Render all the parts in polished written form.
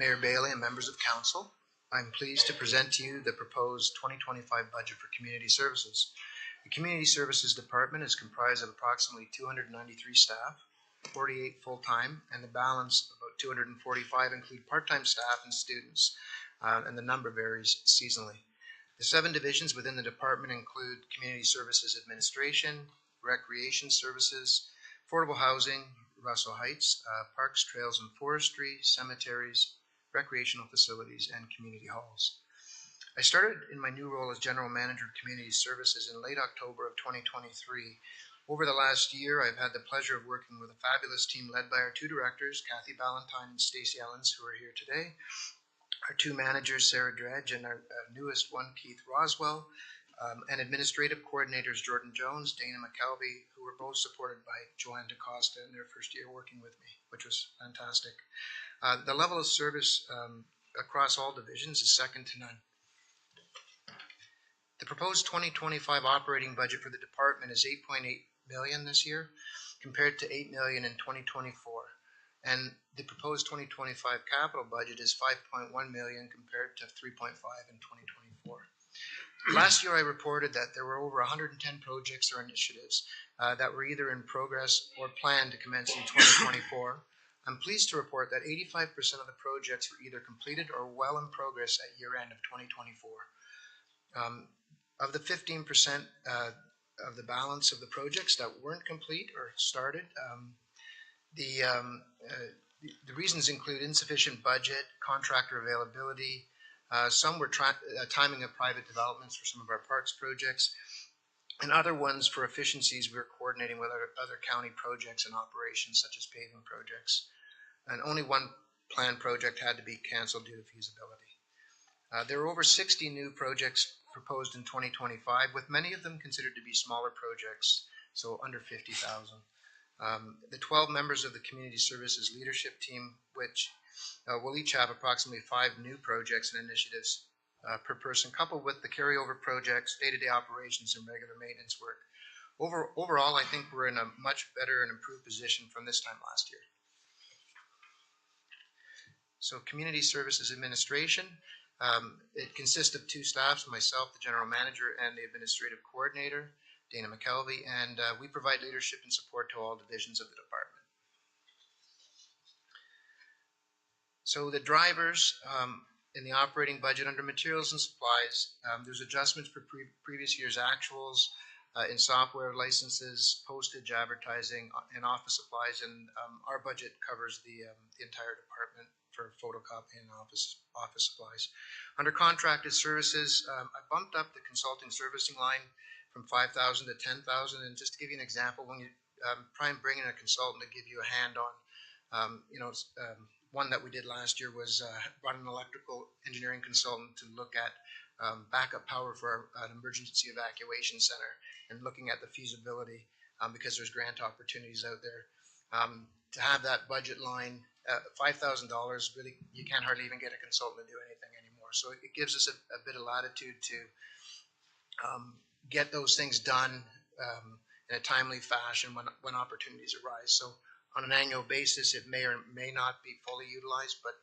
Mayor Bailey and members of council, I'm pleased to present to you the proposed 2025 budget for community services. The Community Services Department is comprised of approximately 293 staff, 48 full-time, and the balance, about 245, include part-time staff and students, and the number varies seasonally. The 7 divisions within the department include Community Services Administration, Recreation Services, Affordable Housing, Russell Heights, Parks, Trails and Forestry, Cemeteries, Recreational Facilities, and Community Halls. I started in my new role as General Manager of Community Services in late October of 2023. Over the last year, I've had the pleasure of working with a fabulous team led by our 2 directors, Kathy Ballantyne and Stacey Ellens, who are here today, our 2 managers, Sarah Dredge, and our newest one, Keith Roswell, and administrative coordinators, Jordan Jones, Dana McKelvey, who were both supported by Joanne DaCosta in their first year working with me, which was fantastic. The level of service across all divisions is second to none. The proposed 2025 operating budget for the department is $8.8 million this year, compared to $8 million in 2024. And the proposed 2025 capital budget is $5.1 million compared to $3.5 in 2024. Last year I reported that there were over 110 projects or initiatives that were either in progress or planned to commence in 2024. I'm pleased to report that 85% of the projects were either completed or well in progress at year end of 2024. Of the 15% of the balance of the projects that weren't complete or started, the reasons include insufficient budget, contractor availability. Some were timing of private developments for some of our parks projects, and other ones for efficiencies we were coordinating with other county projects and operations such as paving projects. And only one planned project had to be canceled due to feasibility. There were over 60 new projects proposed in 2025, with many of them considered to be smaller projects, so under 50,000. The 12 members of the Community Services Leadership Team, which will each have approximately 5 new projects and initiatives per person, coupled with the carryover projects, day-to-day operations, and regular maintenance work. Overall, I think we're in a much better and improved position from this time last year. So Community Services Administration, it consists of 2 staffs, myself, the General Manager, and the Administrative Coordinator, Dana McKelvey, and we provide leadership and support to all divisions of the department. So the drivers in the operating budget under materials and supplies, there's adjustments for previous year's actuals in software licenses, postage, advertising, and office supplies, and our budget covers the entire department for photocopy and office supplies. Under contracted services, I bumped up the consulting servicing line from 5,000 to 10,000, and just to give you an example, when you try and bring in a consultant to give you a hand on, one that we did last year was run an electrical engineering consultant to look at backup power for an emergency evacuation center and looking at the feasibility because there's grant opportunities out there. To have that budget line, $5,000, really, you can't hardly even get a consultant to do anything anymore. So it gives us a bit of latitude to get those things done in a timely fashion when opportunities arise. So on an annual basis, it may or may not be fully utilized, but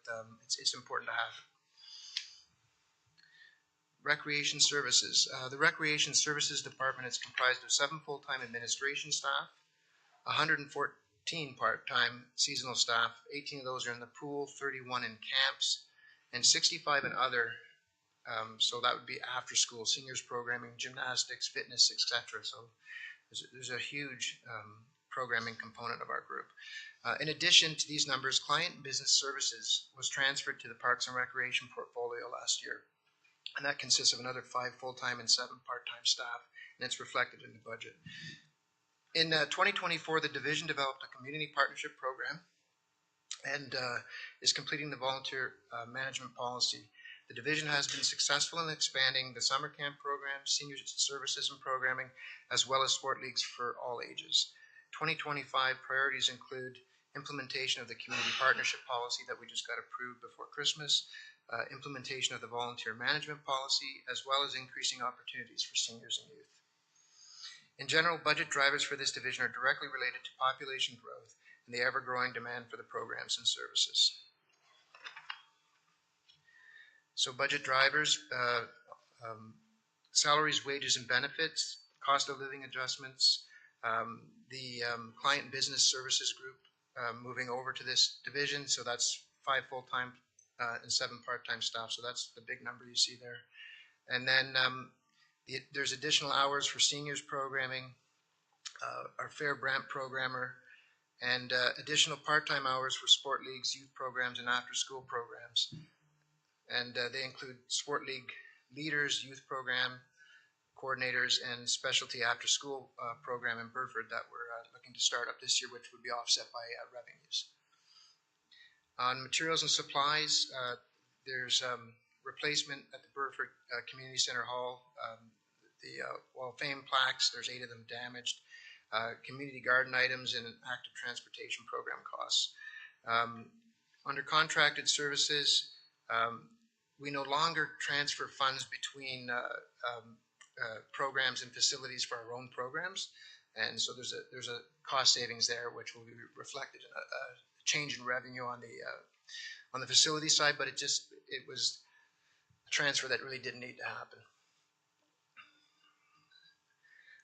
it's important to have. Recreation Services. The Recreation Services Department is comprised of 7 full-time administration staff, 114 part-time seasonal staff, 18 of those are in the pool, 31 in camps, and 65 in other. So that would be after school, seniors programming, gymnastics, fitness, etc. So there's a huge programming component of our group. In addition to these numbers, client and business services was transferred to the Parks and Recreation portfolio last year. And that consists of another 5 full-time and 7 part-time staff, and it's reflected in the budget. In 2024, the division developed a community partnership program and is completing the volunteer management policy. The division has been successful in expanding the summer camp program, senior services and programming, as well as sport leagues for all ages. 2025 priorities include implementation of the community partnership policy that we just got approved before Christmas, implementation of the volunteer management policy, as well as increasing opportunities for seniors and youth. In general, budget drivers for this division are directly related to population growth and the ever-growing demand for the programs and services. So budget drivers, salaries, wages, and benefits, cost of living adjustments, the client and business services group moving over to this division. So that's 5 full-time and 7 part-time staff. So that's the big number you see there. And then there's additional hours for seniors programming, our Fair Brant programmer, and additional part-time hours for sport leagues, youth programs, and after-school programs. And they include sport league leaders, youth program coordinators, and specialty after-school program in Burford that we're looking to start up this year, which would be offset by revenues. On materials and supplies, there's replacement at the Burford Community Center Hall. The Wall of Fame plaques, there's 8 of them damaged. Community garden items and active transportation program costs. Under contracted services, we no longer transfer funds between programs and facilities for our own programs, and so there's a cost savings there, which will be reflected in a change in revenue on the facility side. But it was a transfer that really didn't need to happen.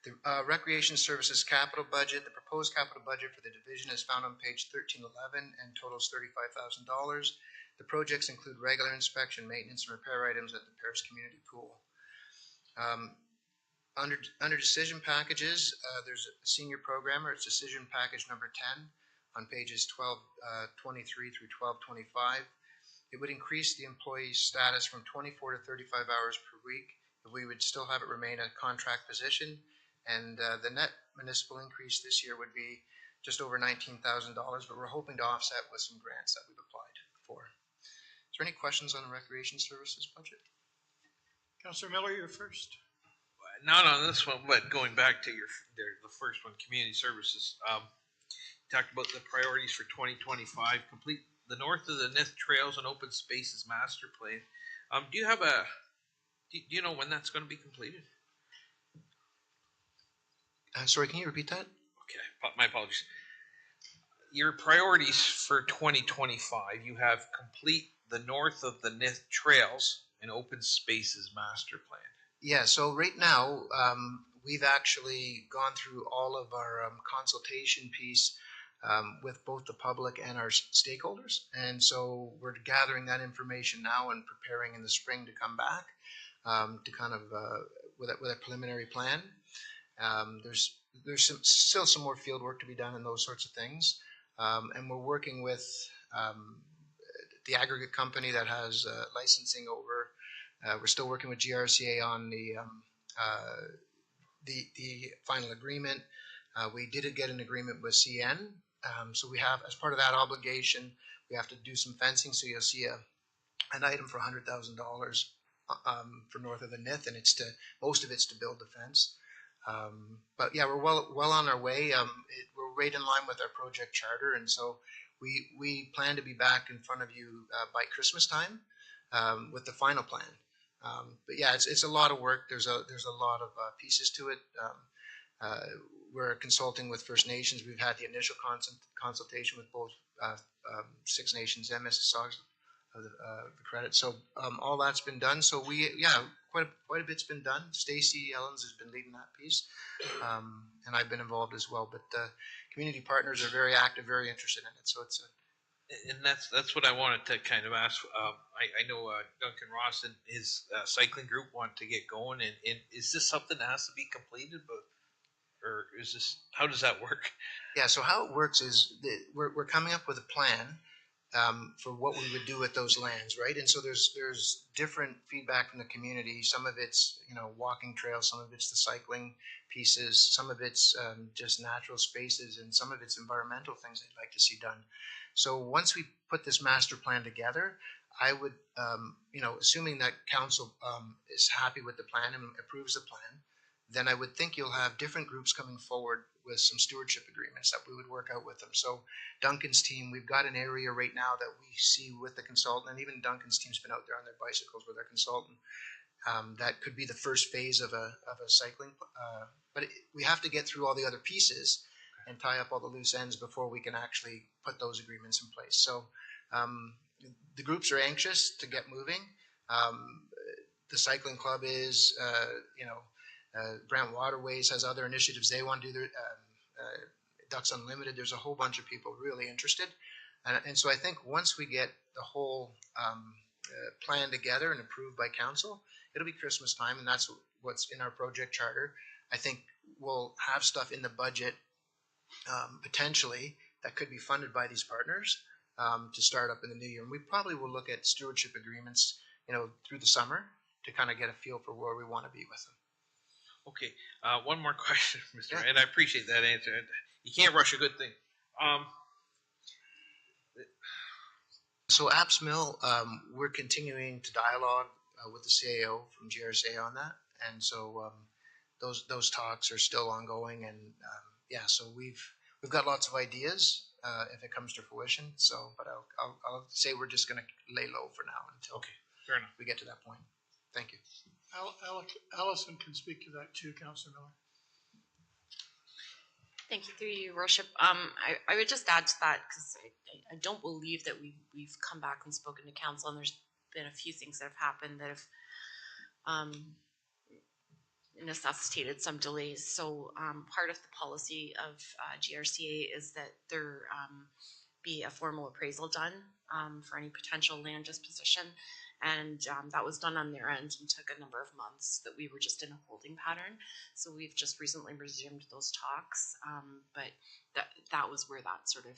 The recreation services capital budget, the proposed capital budget for the division is found on page 1311 and totals $35,000. The projects include regular inspection, maintenance, and repair items at the Paris Community Pool. Under decision packages, there's a senior programmer. It's decision package number 10 on pages 1223 through 1225. It would increase the employee's status from 24 to 35 hours per week if we would still have it remain a contract position. And the net municipal increase this year would be just over $19,000, but we're hoping to offset with some grants that we've applied for. Is there any questions on the recreation services budget? Councillor Miller, you're first. Not on this one, but going back to the first one, community services. Talked about the priorities for 2025. Complete the north of the Nith Trails and Open Spaces master plan. Do you know when that's going to be completed? Sorry, can you repeat that? Okay, my apologies. Your priorities for 2025, you have complete the north of the Nith Trails and Open Spaces master plan. Yeah, so right now, we've actually gone through all of our consultation piece with both the public and our stakeholders. And so we're gathering that information now and preparing in the spring to come back to kind of with a preliminary plan. There's still some more field work to be done and those sorts of things. And we're working with the aggregate company that has licensing over. We're still working with GRCA on the final agreement. We did get an agreement with CN. So we have, as part of that obligation, we have to do some fencing. So you'll see an item for $100,000 for north of the Nith, and most of it's to build the fence. But yeah, we're well on our way. We're right in line with our project charter, and so we plan to be back in front of you by Christmas time with the final plan. But yeah, it's a lot of work. There's a lot of pieces to it. We're consulting with First Nations. We've had the initial consultation with both Six Nations and Mississaugas of the credit. So all that's been done. So quite a bit's been done. Stacey Ellens has been leading that piece, and I've been involved as well. But community partners are very active, very interested in it. So it's and that's what I wanted to kind of ask. I know Duncan Ross and his cycling group want to get going, and is this something that has to be completed, or is this, how does that work? Yeah. So how it works is we're coming up with a plan for what we would do with those lands, right? And so there's different feedback from the community. Some of it's walking trails, some of it's the cycling pieces, some of it's just natural spaces, and some of it's environmental things they'd like to see done. So once we put this master plan together, I would, assuming that council is happy with the plan and approves the plan, then I would think you'll have different groups coming forward with some stewardship agreements that we would work out with them. So Duncan's team, we've got an area right now that we see with the consultant, and even Duncan's team's been out there on their bicycles with their consultant. That could be the first phase of a cycling, but we have to get through all the other pieces and tie up all the loose ends before we can actually put those agreements in place. So the groups are anxious to get moving. The cycling club is, Brent Waterways has other initiatives they want to do. Their Ducks Unlimited. There's a whole bunch of people really interested, and so I think once we get the whole plan together and approved by council, it'll be Christmas time, and that's what's in our project charter. I think we'll have stuff in the budget potentially that could be funded by these partners to start up in the new year. And we probably will look at stewardship agreements, through the summer to kind of get a feel for where we want to be with them. Okay, one more question, Mr. Yeah. And I appreciate that answer. You can't rush a good thing. So Apps Mill, we're continuing to dialogue with the CAO from GRSA on that, and so those talks are still ongoing. And so we've got lots of ideas if it comes to fruition. So, but I'll say we're just going to lay low for now until Fair enough. we get to that point. Thank you. Allison can speak to that too, Councillor Miller. Thank you, through you, Your Worship. I would just add to that because I don't believe that we've come back and spoken to council, and there's been a few things that have happened that have necessitated some delays. So part of the policy of GRCA is that there be a formal appraisal done for any potential land disposition. And that was done on their end and took a number of months that we were just in a holding pattern. So we've just recently resumed those talks, but that was where that sort of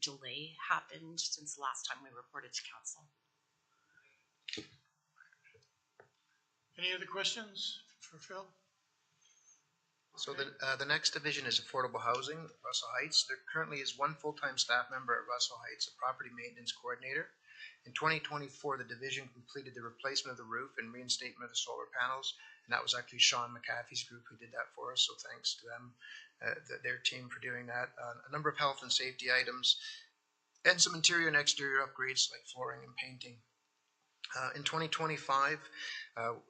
delay happened since the last time we reported to council. Any other questions for Phil? So the next division is affordable housing, Russell Heights. There currently is one full-time staff member at Russell Heights, a property maintenance coordinator. In 2024, the division completed the replacement of the roof and reinstatement of the solar panels, and that was actually Sean McAfee's group who did that for us, so thanks to them, their team for doing that. A number of health and safety items, and some interior and exterior upgrades like flooring and painting. In 2025,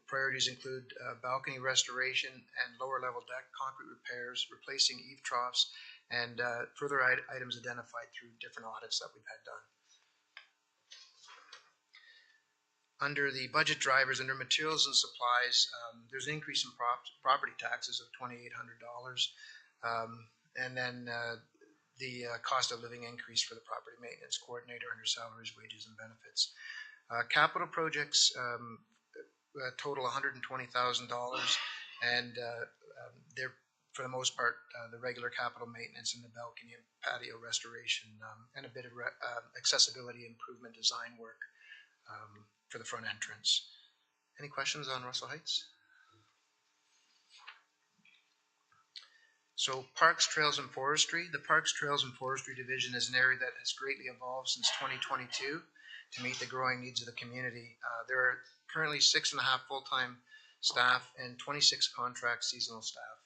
priorities include balcony restoration and lower level deck concrete repairs, replacing eave troughs, and further items identified through different audits that we've had done. Under the budget drivers, under materials and supplies, there's an increase in property taxes of $2,800, and then the cost of living increase for the property maintenance coordinator under salaries, wages, and benefits. Capital projects total $120,000, and they're for the most part the regular capital maintenance and the balcony and patio restoration, and a bit of accessibility improvement design work for the front entrance. Any questions on Russell Heights? So Parks, Trails, and Forestry. The Parks, Trails, and Forestry Division is an area that has greatly evolved since 2022 to meet the growing needs of the community. There are currently 6.5 full-time staff and 26 contract seasonal staff.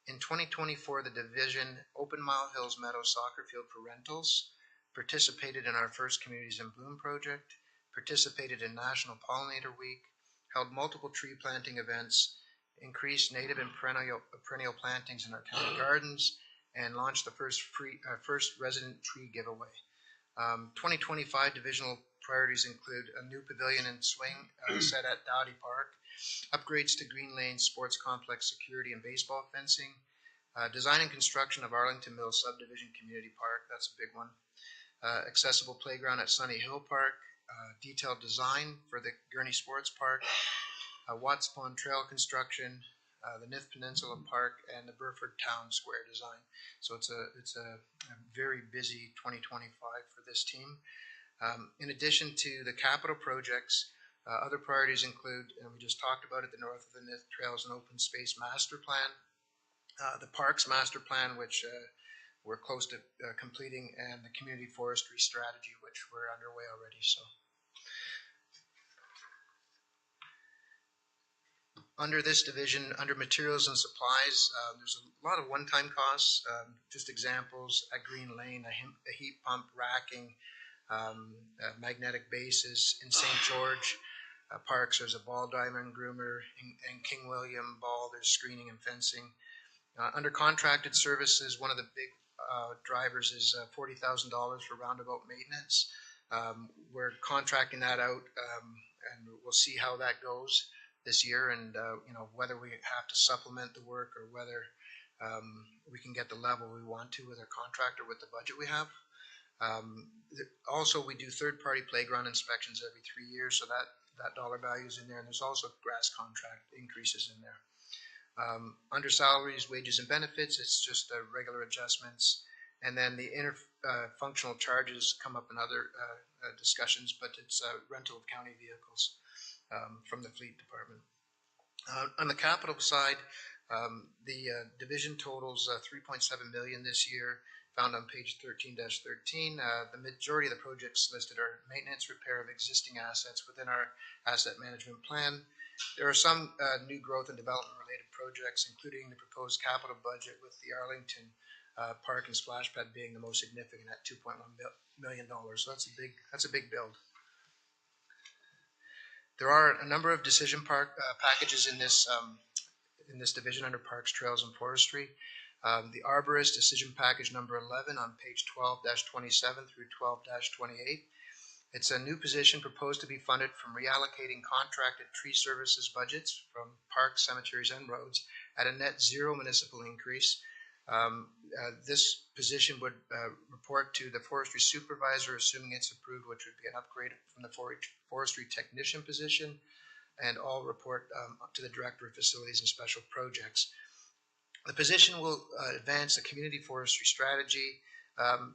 In 2024, the division opened Mile Hills Meadow Soccer Field for rentals, participated in our first Communities in Bloom project, participated in National Pollinator Week, held multiple tree planting events, increased native and perennial plantings in our county gardens, and launched the first resident tree giveaway. 2025 divisional priorities include a new pavilion and swing set at Dowdy Park, upgrades to Green Lane Sports Complex security and baseball fencing, design and construction of Arlington Mills Subdivision Community Park, that's a big one, accessible playground at Sunny Hill Park, detailed design for the Gurney Sports Park, Watts Pond Trail construction, the Nith Peninsula Park, and the Burford Town Square design. So it's a very busy 2025 for this team. In addition to the capital projects, other priorities include, and we just talked about it, the North of the Nith Trails and Open Space Master Plan, the Parks Master Plan, which we're close to completing, and the Community Forestry Strategy, which we're underway already. So, under this division, under materials and supplies, there's a lot of one-time costs. Just examples: a Green Lane, a heat pump, racking, magnetic bases in St. George. Parks, there's a ball diamond groomer. In King William Ball, there's screening and fencing. Under contracted services, one of the big drivers is $40,000 for roundabout maintenance. We're contracting that out and we'll see how that goes this year, and whether we have to supplement the work or whether we can get the level we want to with our contractor with the budget we have. Also, we do third-party playground inspections every 3 years, so that dollar value is in there, and there's also grass contract increases in there. Under salaries, wages, and benefits, it's just regular adjustments, and then the functional charges come up in other discussions, but it's rental of county vehicles from the fleet department. On the capital side, the division totals $3.7 million this year, found on page 13-13. The majority of the projects listed are maintenance, repair of existing assets within our asset management plan. There are some new growth and development related projects, including the proposed capital budget with the Arlington Park and Splash Pad being the most significant at $2.1 million. So that's a big build. There are a number of decision packages in this division under Parks, Trails, and Forestry. The Arborist Decision Package number 11 on page 12-27 through 12-28. It's a new position proposed to be funded from reallocating contracted tree services budgets from parks, cemeteries, and roads at a net zero municipal increase. This position would report to the forestry supervisor, assuming it's approved, which would be an upgrade from the forestry technician position, and all report to the director of facilities and special projects. The position will advance the community forestry strategy.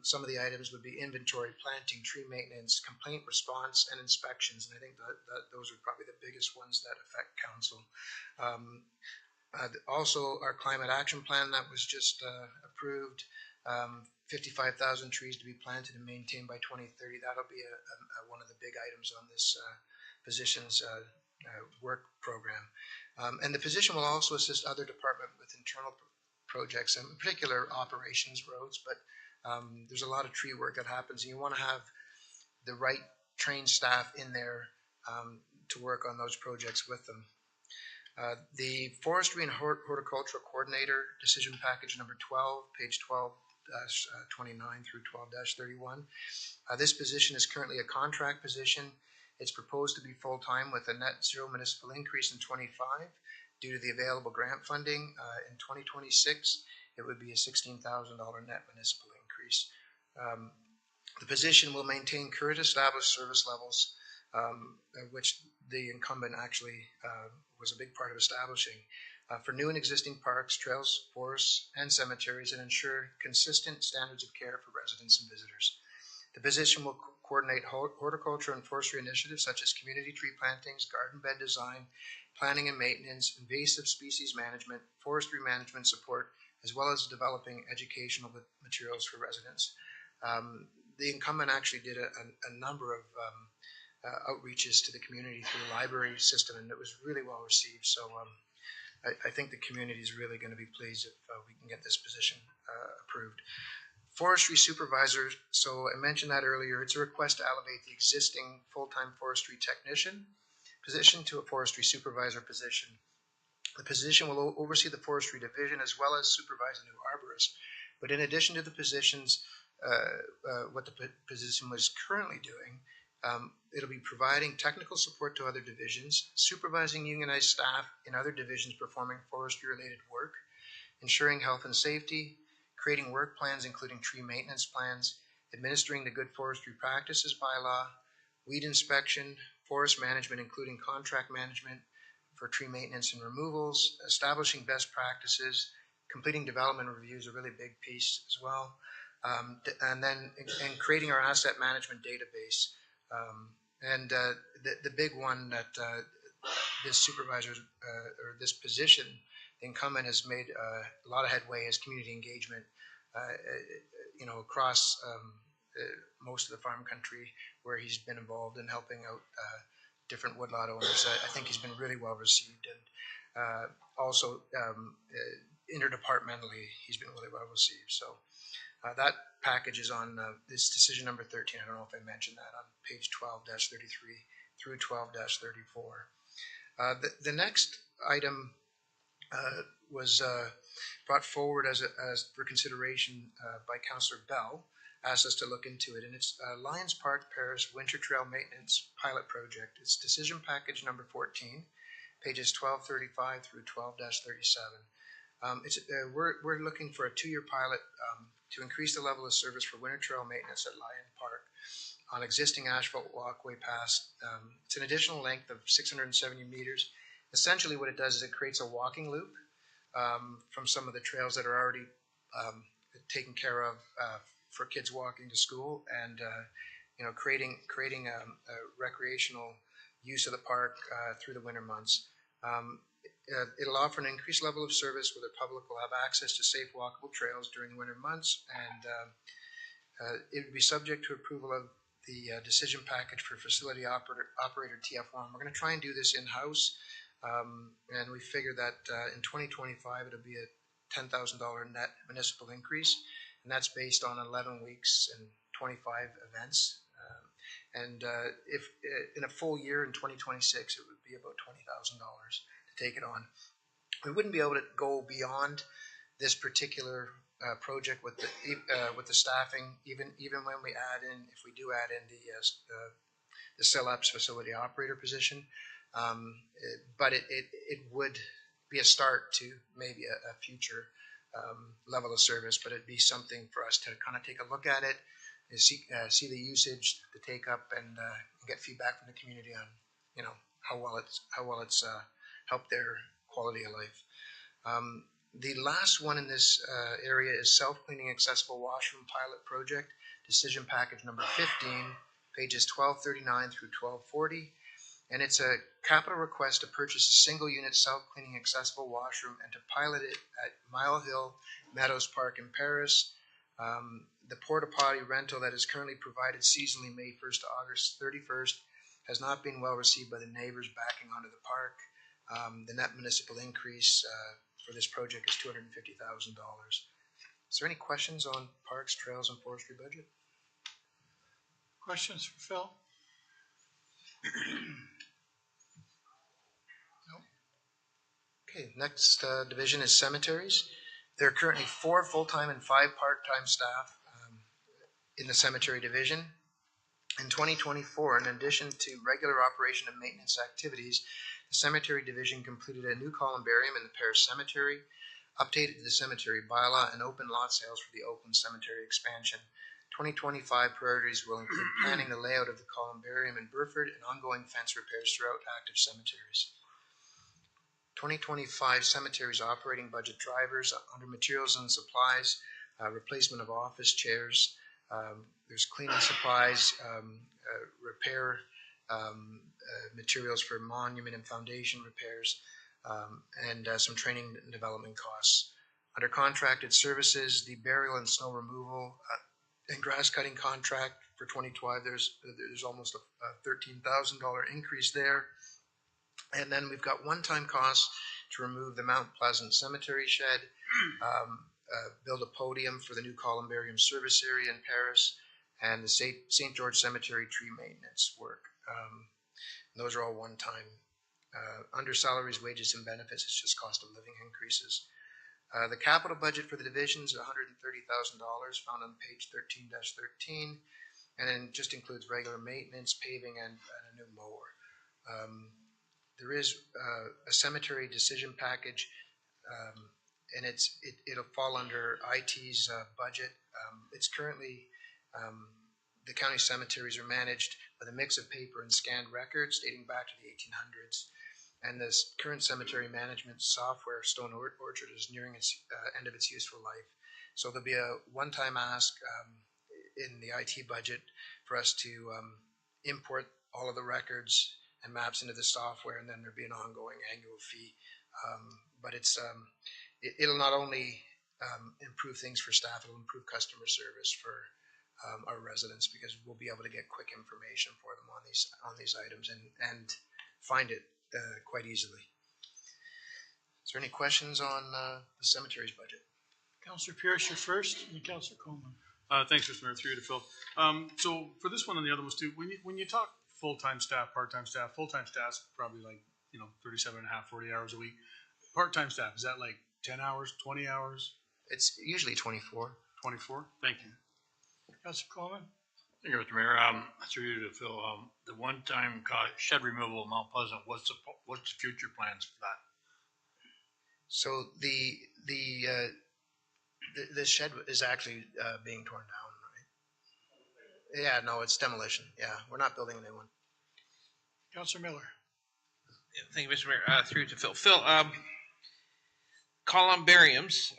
Some of the items would be inventory, planting, tree maintenance, complaint response, and inspections. And I think that those are probably the biggest ones that affect council. Also, our climate action plan that was just approved, 55,000 trees to be planted and maintained by 2030. That'll be one of the big items on this position's work program. And the position will also assist other departments with internal projects, in particular operations, roads, but there's a lot of tree work that happens, and you want to have the right trained staff in there to work on those projects with them. The Forestry and Horticultural Coordinator Decision Package number 12, page 12-29 through 12-31. This position is currently a contract position. It's proposed to be full-time with a net zero municipal increase in 25 due to the available grant funding. In 2026, it would be a $16,000 net municipal increase. The position will maintain current established service levels, which the incumbent actually was a big part of establishing, for new and existing parks, trails, forests, and cemeteries, and ensure consistent standards of care for residents and visitors. The position will coordinate horticulture and forestry initiatives such as community tree plantings, garden bed design, planning and maintenance, invasive species management, forestry management support, as well as developing educational materials for residents. The incumbent actually did a number of outreaches to the community through the library system, and it was really well received. So I think the community is really going to be pleased if we can get this position approved. Forestry supervisor, so I mentioned that earlier, it's a request to elevate the existing full-time forestry technician position to a forestry supervisor position. The position will oversee the forestry division as well as supervise a new arborist. But in addition to the positions, what the position was currently doing, it'll be providing technical support to other divisions, supervising unionized staff in other divisions performing forestry-related work, ensuring health and safety, creating work plans including tree maintenance plans, administering the Good Forestry Practices bylaw, weed inspection, forest management including contract management for tree maintenance and removals, establishing best practices, completing development reviews, a really big piece as well, and then creating our asset management database. The big one that this supervisor or this position, the incumbent, has made a lot of headway is community engagement. Across most of the farm country where he's been involved in helping out different woodlot owners. I think he's been really well received, and also interdepartmentally he's been really well received. So that package is on this decision number 13. I don't know if I mentioned that, on page 12-33 through 12-34. The next item was brought forward as for consideration by Councillor Bell. asked us to look into it, and it's Lions Park Paris Winter Trail Maintenance Pilot Project. It's decision package number 14, pages 1235 through 12-37. We're looking for a 2-year pilot to increase the level of service for winter trail maintenance at Lion Park on existing asphalt walkway paths. It's an additional length of 670 meters. Essentially what it does is it creates a walking loop from some of the trails that are already taken care of for kids walking to school, and creating a recreational use of the park through the winter months. It'll offer an increased level of service where the public will have access to safe walkable trails during the winter months, and it would be subject to approval of the decision package for facility operator TF1. We're going to try and do this in-house, and we figure that in 2025 it'll be a $10,000 net municipal increase, and that's based on 11 weeks and 25 events. If in a full year in 2026, it would be about $20,000 to take it on. We wouldn't be able to go beyond this particular project with the staffing, even when we add in, if we do add in the CELAPS facility operator position, but it would be a start to maybe a future level of service, but it'd be something for us to kind of take a look at it, and see the usage, the take up, and get feedback from the community on how well it's helped their quality of life. The last one in this area is self-cleaning accessible washroom pilot project, decision package number 15, pages 1239 through 1240. And it's a capital request to purchase a single unit self-cleaning accessible washroom and to pilot it at Mile Hill Meadows Park in Paris. The porta potty rental that is currently provided seasonally May 1st to August 31st has not been well received by the neighbors backing onto the park. The net municipal increase for this project is $250,000. Is there any questions on parks, trails, and forestry budget? Questions for Phil? Okay, next division is cemeteries. There are currently 4 full-time and 5 part-time staff in the cemetery division. In 2024, in addition to regular operation and maintenance activities, the cemetery division completed a new columbarium in the Paris Cemetery, updated the cemetery bylaw, and opened lot sales for the Oakland Cemetery expansion. 2025 priorities will include planning the layout of the columbarium in Burford and ongoing fence repairs throughout active cemeteries. 2025 cemeteries operating budget drivers under materials and supplies, replacement of office chairs, there's cleaning supplies, repair materials for monument and foundation repairs, and some training and development costs. Under contracted services, the burial and snow removal and grass cutting contract for 2012, there's almost a $13,000 increase there. And then we've got one-time costs to remove the Mount Pleasant Cemetery shed, build a podium for the new columbarium service area in Paris, and the St. George Cemetery tree maintenance work. Those are all one-time. Under salaries, wages, and benefits, it's just cost of living increases. The capital budget for the division is $130,000, found on page 13-13, and then just includes regular maintenance, paving, and a new mower. There is a cemetery decision package, and it'll fall under IT's budget. It's currently, the county cemeteries are managed with a mix of paper and scanned records dating back to the 1800s. And this current cemetery management software, Stone Orchard, is nearing its end of its useful life. So there'll be a one-time ask in the IT budget for us to import all of the records and maps into the software, and then there'll be an ongoing annual fee. But it'll not only improve things for staff, it'll improve customer service for our residents, because we'll be able to get quick information for them on these items and find it quite easily. Is there any questions on the cemeteries budget? Councillor Pierce, you're first, and Councillor Coleman. Thanks, Mr. Mayor. Through you to Phil. So for this one and the other ones too, when you talk full-time staff, part-time staff, full-time staff's probably like 37 and a half, 40 hours a week. Part-time staff, is that like 10 hours, 20 hours? It's usually 24. 24? Thank you. Councillor Coleman? Thank you, Mr. Mayor. Through you to Phil, the one-time shed removal of Mount Pleasant, what's the future plans for that? So the shed is actually being torn down, right? Yeah, no, it's demolition. Yeah, we're not building a new one. Councillor Miller? Yeah, thank you, Mr. Mayor. Through to Phil. Phil, columbariums,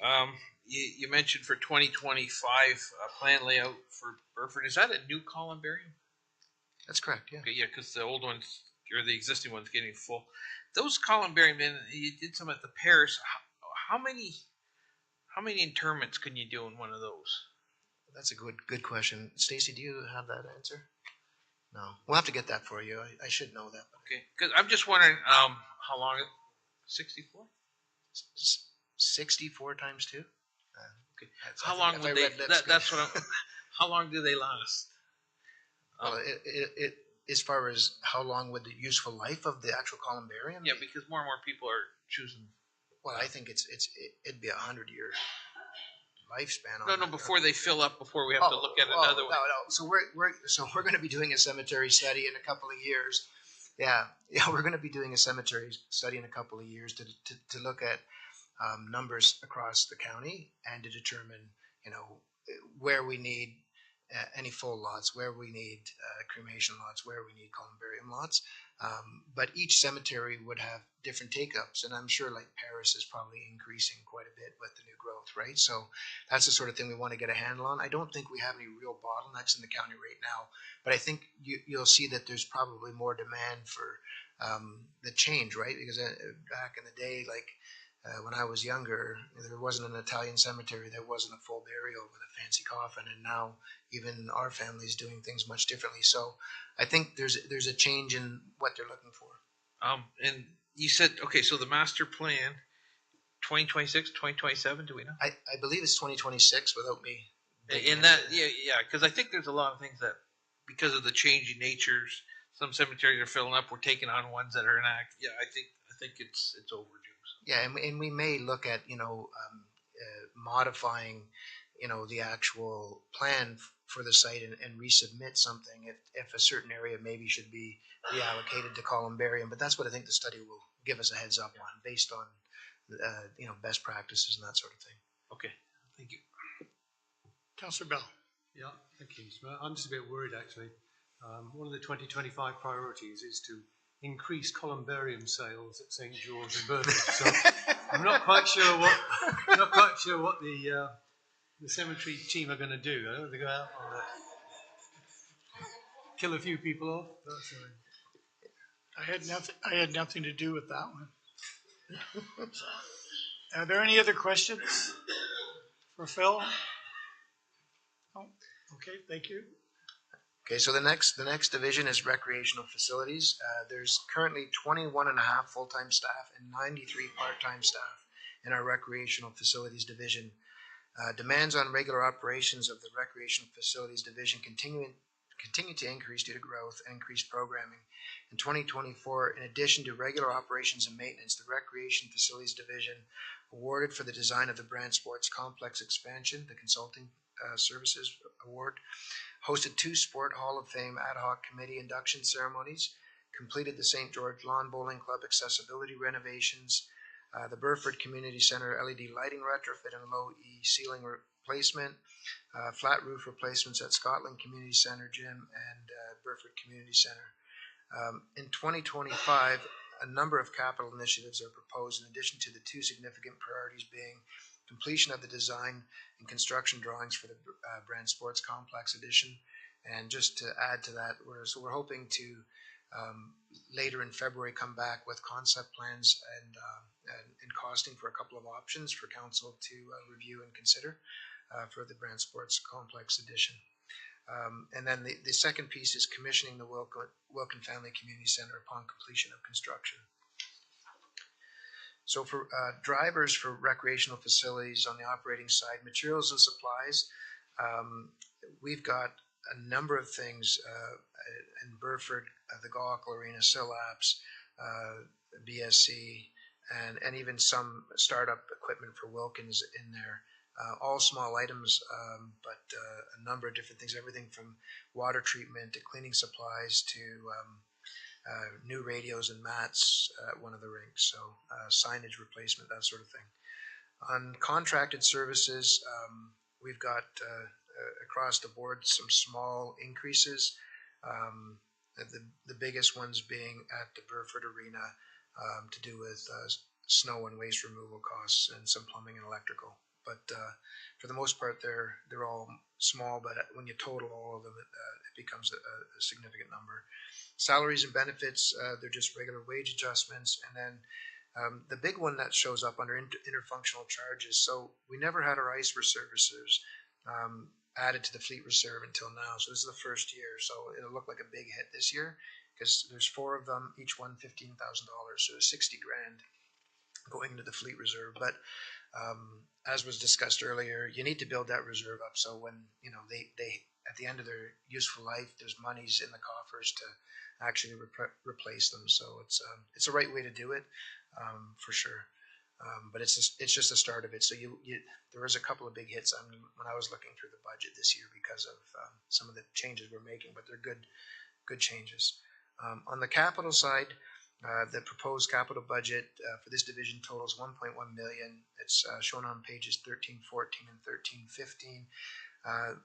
you mentioned for 2025 plan layout for Burford. Is that a new columbarium? That's correct, yeah. Okay, yeah, because the old ones or the existing ones getting full. Those columbarium, and you did some at the Paris. How many interments can you do in one of those? That's a good question. Stacy, do you have that answer? No. We'll have to get that for you. I should know that. Okay, because I'm just wondering how long. 64. 64 times 2? Okay. How long would they? That's what I'm. How long do they last? Well, it as far as how long would the useful life of the actual columbarium? Yeah, be? because more and more people are choosing. Well, I think it'd be 100-year lifespan. On No, that. before they fill up, before we have to look at another one. No. So we're going to be doing a cemetery study in a couple of years. Yeah, we're going to be doing a cemetery study in a couple of years to look at numbers across the county and to determine, where we need any full lots, where we need cremation lots, where we need columbarium lots. But each cemetery would have different take-ups, and I'm sure like Paris is probably increasing quite a bit with the new growth, right? So that's the sort of thing we want to get a handle on. I don't think we have any real bottlenecks in the county right now, but I think you'll see that there's probably more demand for the change, right? Because back in the day, like when I was younger, there wasn't an Italian cemetery, there wasn't a full burial with a fancy coffin, and now even our family's doing things much differently. So I think there's a change in what they're looking for. And you said, okay, so the master plan, 2026, 2027, do we know? I believe it's 2026 without me. And that, yeah, because I think there's a lot of things that, because of the changing natures, some cemeteries are filling up. We're taking on ones that are inactive. Yeah, I think it's overdue. So. Yeah, and we may look at modifying the actual plan for the site and resubmit something if a certain area maybe should be reallocated to columbarium. But that's what I think the study will give us a heads up on, based on best practices and that sort of thing. Okay, thank you. Councillor Bell? Yeah, thank you, Mr. Mayor. I'm just a bit worried, actually. One of the 2025 priorities is to increase columbarium sales at St. George and Burford. So I'm not quite sure what the cemetery team are going to do. I don't know if they go out on kill a few people off. I had nothing to do with that one. Are there any other questions for Phil? Oh, okay, thank you. Okay, so the next division is recreational facilities. There's currently 21 and a half full-time staff and 93 part-time staff in our recreational facilities division. Demands on regular operations of the recreational facilities division continue to increase due to growth and increased programming. In 2024, in addition to regular operations and maintenance, the recreation facilities division awarded for the design of the Brant Sports Complex expansion, the consulting services award, hosted 2 Sport Hall of Fame ad hoc committee induction ceremonies, completed the St. George Lawn Bowling Club accessibility renovations, the Burford Community Center LED lighting retrofit and low E ceiling replacement, flat roof replacements at Scotland Community Center Gym and Burford Community Center. In 2025, a number of capital initiatives are proposed in addition to the 2 significant priorities being completion of the design and construction drawings for the Brant Sports Complex addition. And just to add to that, we're hoping to later in February come back with concept plans and costing for a couple of options for council to review and consider for the Brant Sports Complex addition. And then the second piece is commissioning the Wilkin Family Community Center upon completion of construction. So for drivers for recreational facilities on the operating side, materials and supplies, we've got a number of things in Burford, the Gawk Arena, Sillaps, BSC, and even some startup equipment for Wilkins in there. all small items, but a number of different things, everything from water treatment to cleaning supplies to new radios and mats at one of the rinks, so signage replacement, that sort of thing. On contracted services, we've got across the board some small increases. The biggest ones being at the Burford Arena to do with snow and waste removal costs and some plumbing and electrical. But for the most part, they're all small. But when you total all of them, it becomes a significant number. Salaries and benefits, they're just regular wage adjustments, and then the big one that shows up under interfunctional charges. So we never had our ice reservices added to the fleet reserve until now. So this is the first year. So it'll look like a big hit this year because there's 4 of them, each one $15,000. So 60 grand going into the fleet reserve. But as was discussed earlier, you need to build that reserve up. So when, they at the end of their useful life, there's monies in the coffers to actually replace them. So it's the right way to do it, for sure. But it's just the start of it. So there was a couple of big hits when I was looking through the budget this year because of some of the changes we're making, but they're good changes. On the capital side, the proposed capital budget for this division totals $1.1 million. It's shown on pages 13, 14, and 13, 15.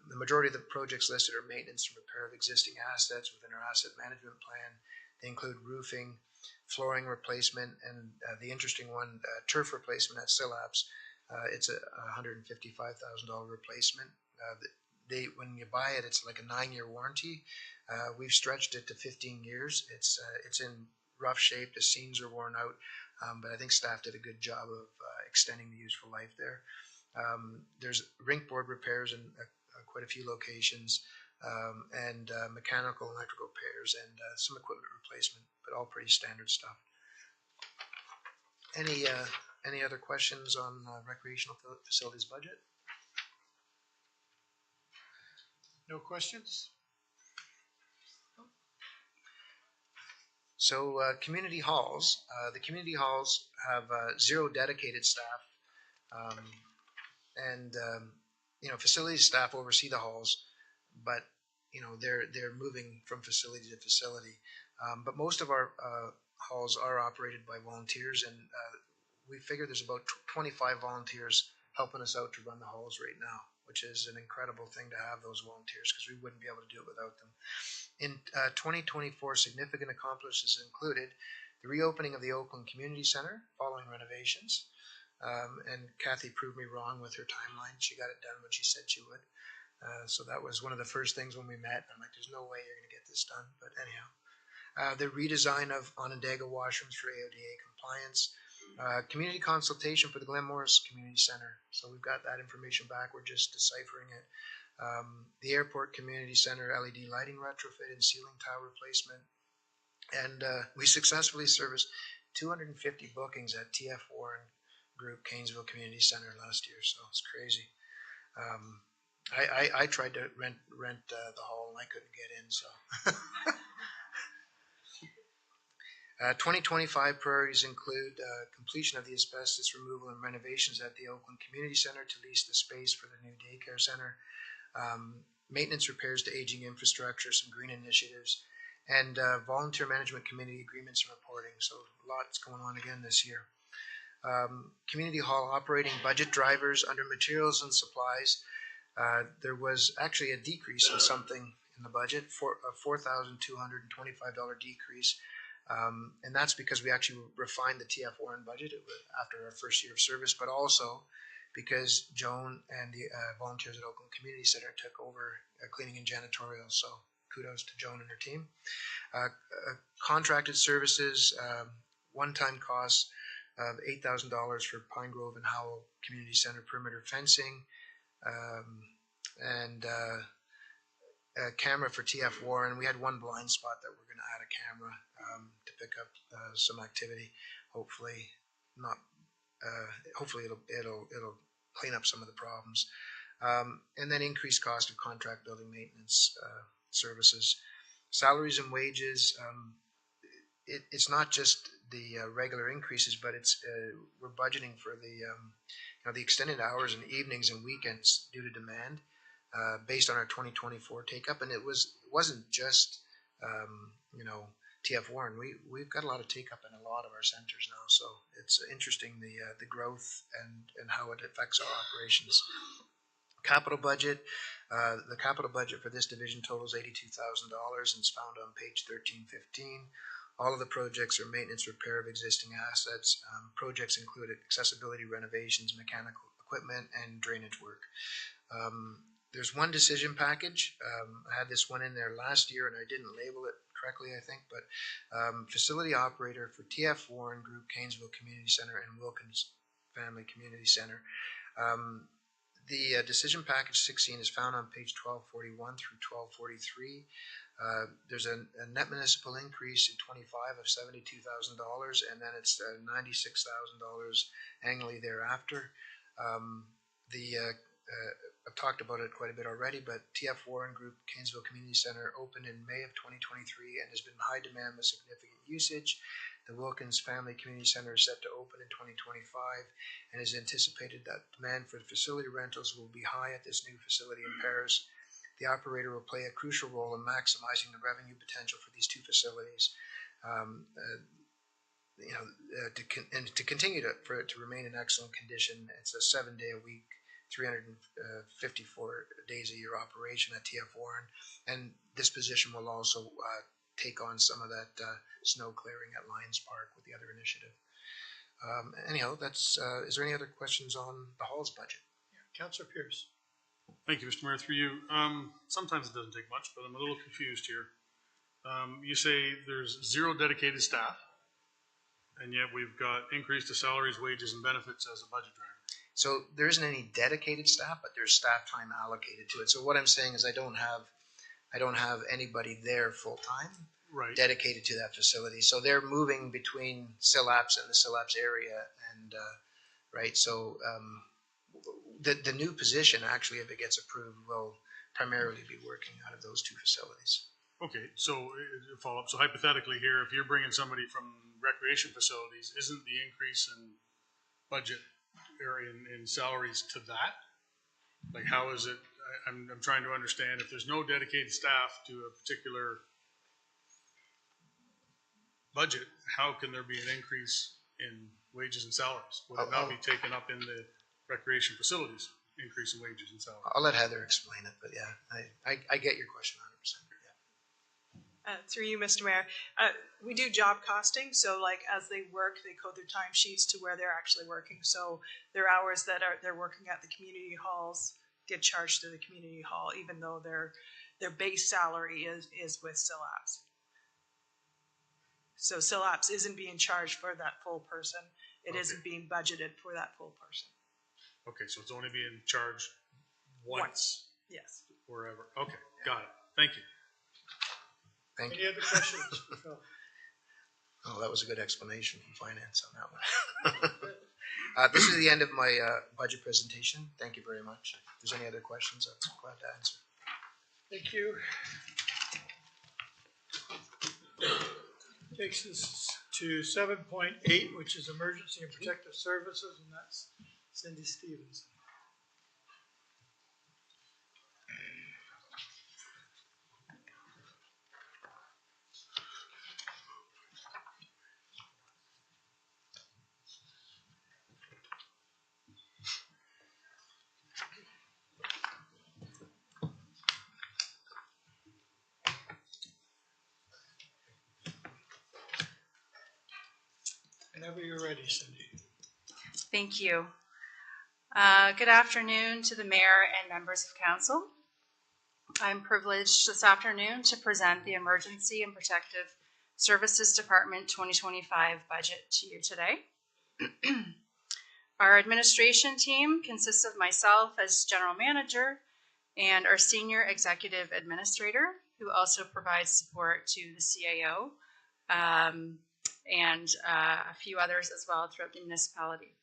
The majority of the projects listed are maintenance and repair of existing assets within our asset management plan. They include roofing, flooring replacement, and the interesting one, turf replacement at Sillaps. It's a $155,000 replacement. When you buy it, it's like a 9-year warranty. We've stretched it to 15 years. It's in rough shape. The seams are worn out, but I think staff did a good job of extending the useful life there. There's rink board repairs in quite a few locations, and mechanical and electrical repairs, and some equipment replacement, but all pretty standard stuff. Any other questions on recreational facilities budget? No questions? So community halls, the community halls have 0 dedicated staff, and facilities staff oversee the halls, but they're moving from facility to facility. But most of our halls are operated by volunteers, and we figure there's about 25 volunteers helping us out to run the halls right now, which is an incredible thing to have those volunteers because we wouldn't be able to do it without them. In 2024, significant accomplishments included the reopening of the Oakland Community Center following renovations. And Kathy proved me wrong with her timeline. She got it done when she said she would. So that was one of the first things when we met. I'm like, there's no way you're going to get this done. But anyhow, the redesign of Onondaga washrooms for AODA compliance, community consultation for the Glen Morris Community Center. So we've got that information back. We're just deciphering it. The Airport Community Center LED lighting retrofit and ceiling tile replacement. And we successfully serviced 250 bookings at TF Warren Group Canesville Community Center last year, so it's crazy. I tried to rent the hall and I couldn't get in, so. 2025 priorities include completion of the asbestos removal and renovations at the Oakland Community Center to lease the space for the new daycare center, maintenance repairs to aging infrastructure, some green initiatives, and volunteer management committee agreements and reporting. So lots going on again this year. Community hall operating budget drivers under materials and supplies. There was actually a decrease in something in the budget, for a $4,225 decrease. And that's because we actually refined the TF Warren budget after our first year of service, but also because Joan and the volunteers at Oakland Community Center took over cleaning and janitorial. So kudos to Joan and her team. Contracted services, one-time costs of $8,000 for Pine Grove and Howell Community Center perimeter fencing, and a camera for TF Warren. We had one blind spot that we're going to add a camera to pick up some activity. Hopefully not. Hopefully it'll clean up some of the problems. And then increased cost of contract building maintenance services, salaries and wages. It's not just regular increases, but it's we're budgeting for the extended hours and evenings and weekends due to demand based on our 2024 take up, and it wasn't just TF Warren. We've got a lot of take up in a lot of our centers now, so it's interesting the growth and how it affects our operations. Capital budget. The capital budget for this division totals $82,000 and is found on page 1315. All of the projects are maintenance repair of existing assets. Projects include accessibility renovations, mechanical equipment, and drainage work. There's one decision package. I had this one in there last year and I didn't label it correctly, I think, but facility operator for TF Warren Group, Canesville Community Center, and Wilkins Family Community Center. The decision package 16 is found on page 1241 through 1243. There's a net municipal increase in 25 of $72,000, and then it's $96,000 annually thereafter. I've talked about it quite a bit already, but TF Warren Group Canesville Community Center opened in May of 2023 and has been in high demand with significant usage. The Wilkins Family Community Center is set to open in 2025 and is anticipated that demand for facility rentals will be high at this new facility in Paris. The operator will play a crucial role in maximizing the revenue potential for these two facilities. To continue for it to remain in excellent condition, it's a 7-day-a-week, 354 days a year operation at TF Warren, and this position will also take on some of that snow clearing at Lions Park with the other initiative. Anyhow, that's. Is there any other questions on the hall's budget? Yeah, Councillor Pierce. Thank you, Mr. Mayor, through you. Sometimes it doesn't take much, but I'm a little confused here. You say there's 0 dedicated staff, and yet we've got increase to salaries, wages, and benefits as a budget driver. So there isn't any dedicated staff, but there's staff time allocated to it. So what I'm saying is I don't have anybody there full time Right. dedicated to that facility. So they're moving between SILAPS and the SILAPS area, and right. So the new position, actually, if it gets approved, will primarily be working out of those two facilities. Okay, so follow up. So hypothetically here, if you're bringing somebody from recreation facilities, isn't the increase in budget or in salaries to that? Like, how is it? I'm trying to understand if there's no dedicated staff to a particular budget, how can there be an increase in wages and salaries? Would it not be taken up in the recreation facilities increase in wages and salaries? I'll let Heather explain it, but yeah, I get your question 100%. Through you, Mr. Mayor, we do job costing. So like as they work, they code their timesheets to where they're actually working. So their hours that they're working at the community halls get charged to the community hall, even though their base salary is with SILAPS. So SILAPS isn't being charged for that full person. It isn't being budgeted for that full person. Okay, so it's only being charged once. Yes. Wherever. Okay, got it. Thank you. Thank you. Any other questions for Phil? Oh, that was a good explanation from finance on that one. This is the end of my budget presentation. Thank you very much. If there's any other questions, I'm glad to answer. Thank you. Takes us to 7.8, which is emergency and protective services, and that's Cindy Stevens. Whenever you're ready, Cindy. Thank you. Good afternoon to the mayor and members of council. I'm privileged this afternoon to present the Emergency and Protective Services Department 2025 budget to you today. Our administration team consists of myself as general manager and our senior executive administrator, who also provides support to the CAO. And a few others as well throughout the municipality.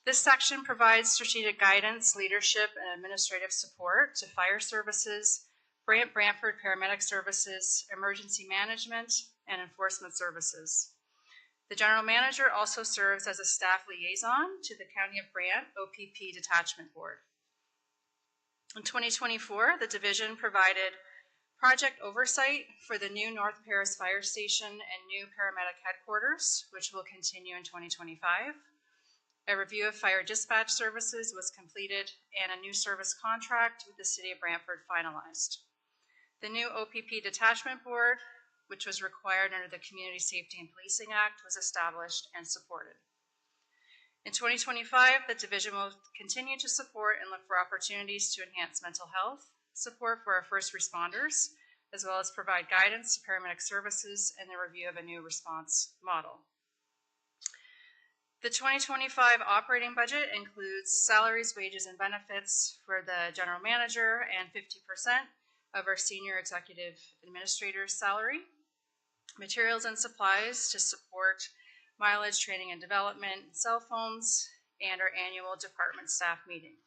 This section provides strategic guidance, leadership, and administrative support to fire services, Brantford paramedic services, emergency management, and enforcement services. The general manager also serves as a staff liaison to the County of Brant OPP Detachment Board. In 2024, the division provided project oversight for the new North Paris Fire Station and new paramedic headquarters, which will continue in 2025. A review of fire dispatch services was completed and a new service contract with the City of Brantford finalized. The new OPP Detachment Board, which was required under the Community Safety and Policing Act, was established and supported. In 2025, the division will continue to support and look for opportunities to enhance mental health, support for our first responders, as well as provide guidance to paramedic services and the review of a new response model. The 2025 operating budget includes salaries, wages, and benefits for the general manager and 50% of our senior executive administrator's salary, materials and supplies to support mileage, training and development, cell phones, and our annual department staff meeting.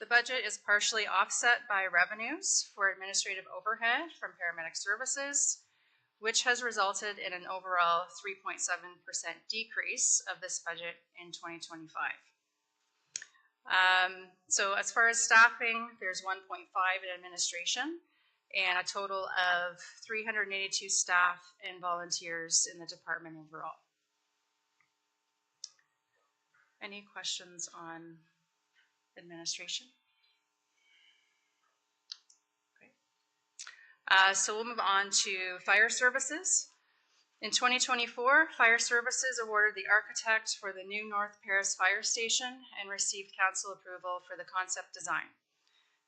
The budget is partially offset by revenues for administrative overhead from paramedic services, which has resulted in an overall 3.7% decrease of this budget in 2025. So as far as staffing, there's 1.5 in administration and a total of 382 staff and volunteers in the department overall. Any questions on administration? Okay. So we'll move on to fire services. In 2024, Fire Services awarded the architect for the new North Paris Fire Station and received council approval for the concept design.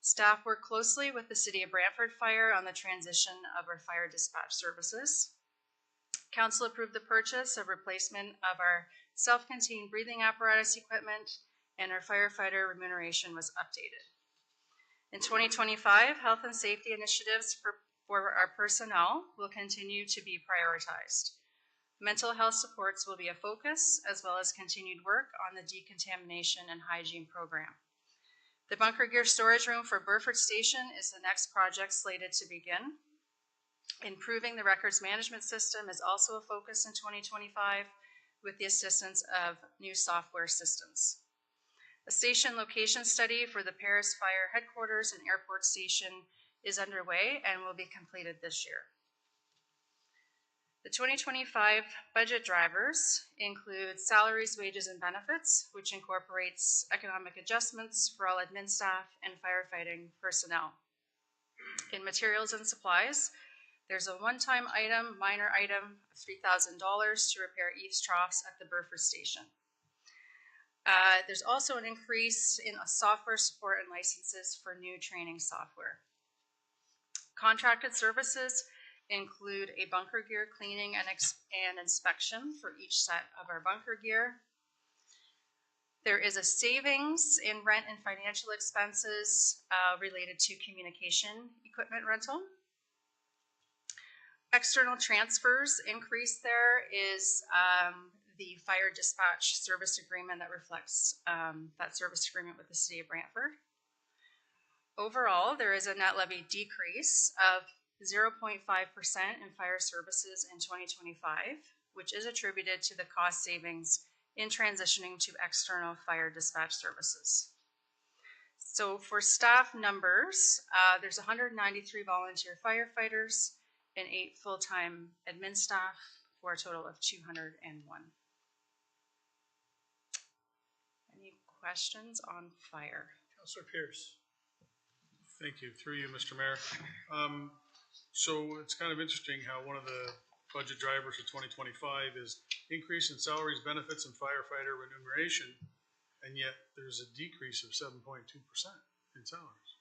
Staff worked closely with the City of Brantford Fire on the transition of our fire dispatch services. Council approved the purchase of replacement of our self-contained breathing apparatus equipment, and our firefighter remuneration was updated. In 2025, health and safety initiatives for our personnel will continue to be prioritized. Mental health supports will be a focus, as well as continued work on the decontamination and hygiene program. The bunker gear storage room for Burford Station is the next project slated to begin. Improving the records management system is also a focus in 2025 with the assistance of new software systems. A station location study for the Paris Fire Headquarters and Airport Station is underway and will be completed this year. The 2025 budget drivers include salaries, wages, and benefits, which incorporates economic adjustments for all admin staff and firefighting personnel. In materials and supplies, there's a one-time item, minor item of $3,000 to repair eaves troughs at the Burford Station. There's also an increase in software support and licenses for new training software. Contracted services include a bunker gear cleaning and inspection for each set of our bunker gear. There is a savings in rent and financial expenses related to communication equipment rental. External transfers increase there is the fire dispatch service agreement that reflects that service agreement with the City of Brantford. Overall, there is a net levy decrease of 0.5% in fire services in 2025, which is attributed to the cost savings in transitioning to external fire dispatch services. So for staff numbers, there's 193 volunteer firefighters and 8 full-time admin staff for a total of 201. Any questions on fire? Councillor Pierce. Thank you. Through you, Mr. Mayor. So it's kind of interesting how one of the budget drivers for 2025 is increase in salaries, benefits, and firefighter remuneration, and yet there's a decrease of 7.2% in salaries.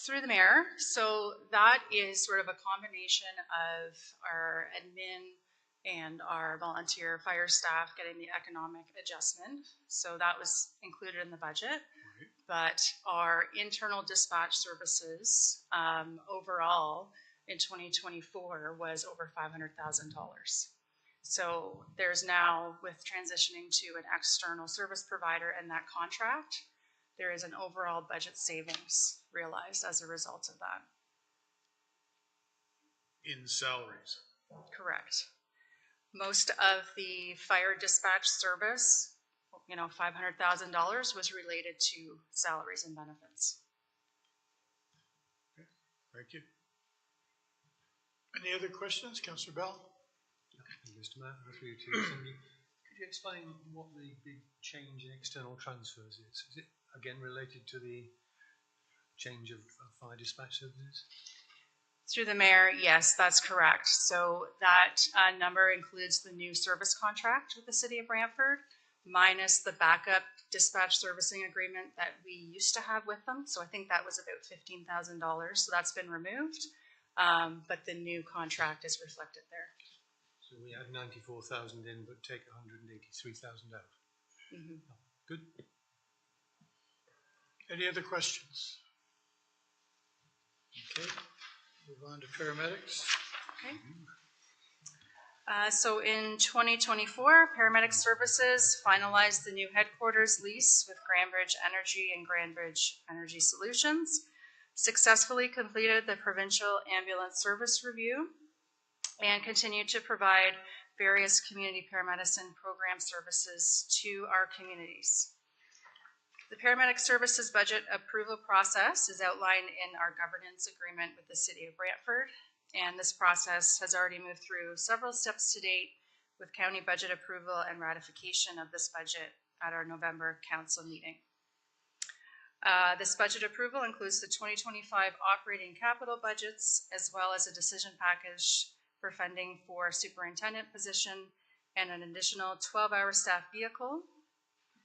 Through the mayor, so that is sort of a combination of our admin and our volunteer fire staff getting the economic adjustment. So that was included in the budget. But our internal dispatch services overall in 2024 was over $500,000. So there's now, with transitioning to an external service provider and that contract, there is an overall budget savings realized as a result of that. In salaries? Correct. Most of the fire dispatch service, $500,000 was related to salaries and benefits. Thank you. Any other questions, Councillor Bell? Mr. Mayor, through you to Cindy. Could you explain what the big change in external transfers is? Is it again related to the change of fire dispatch services? Through the mayor, yes, that's correct. So that number includes the new service contract with the city of Brantford, minus the backup dispatch servicing agreement that we used to have with them. So I think that was about $15,000. So that's been removed, but the new contract is reflected there. So we had 94,000 in, but take 183,000 out. Mm-hmm. Good. Any other questions? Okay, move on to paramedics. Okay. So in 2024, Paramedic Services finalized the new headquarters lease with Grandbridge Energy and Grandbridge Energy Solutions, successfully completed the provincial ambulance service review, and continued to provide various community paramedicine program services to our communities. The Paramedic Services budget approval process is outlined in our governance agreement with the City of Brantford, and this process has already moved through several steps to date with county budget approval and ratification of this budget at our November council meeting. This budget approval includes the 2025 operating capital budgets, as well as a decision package for funding for superintendent position and an additional 12-hour staff vehicle,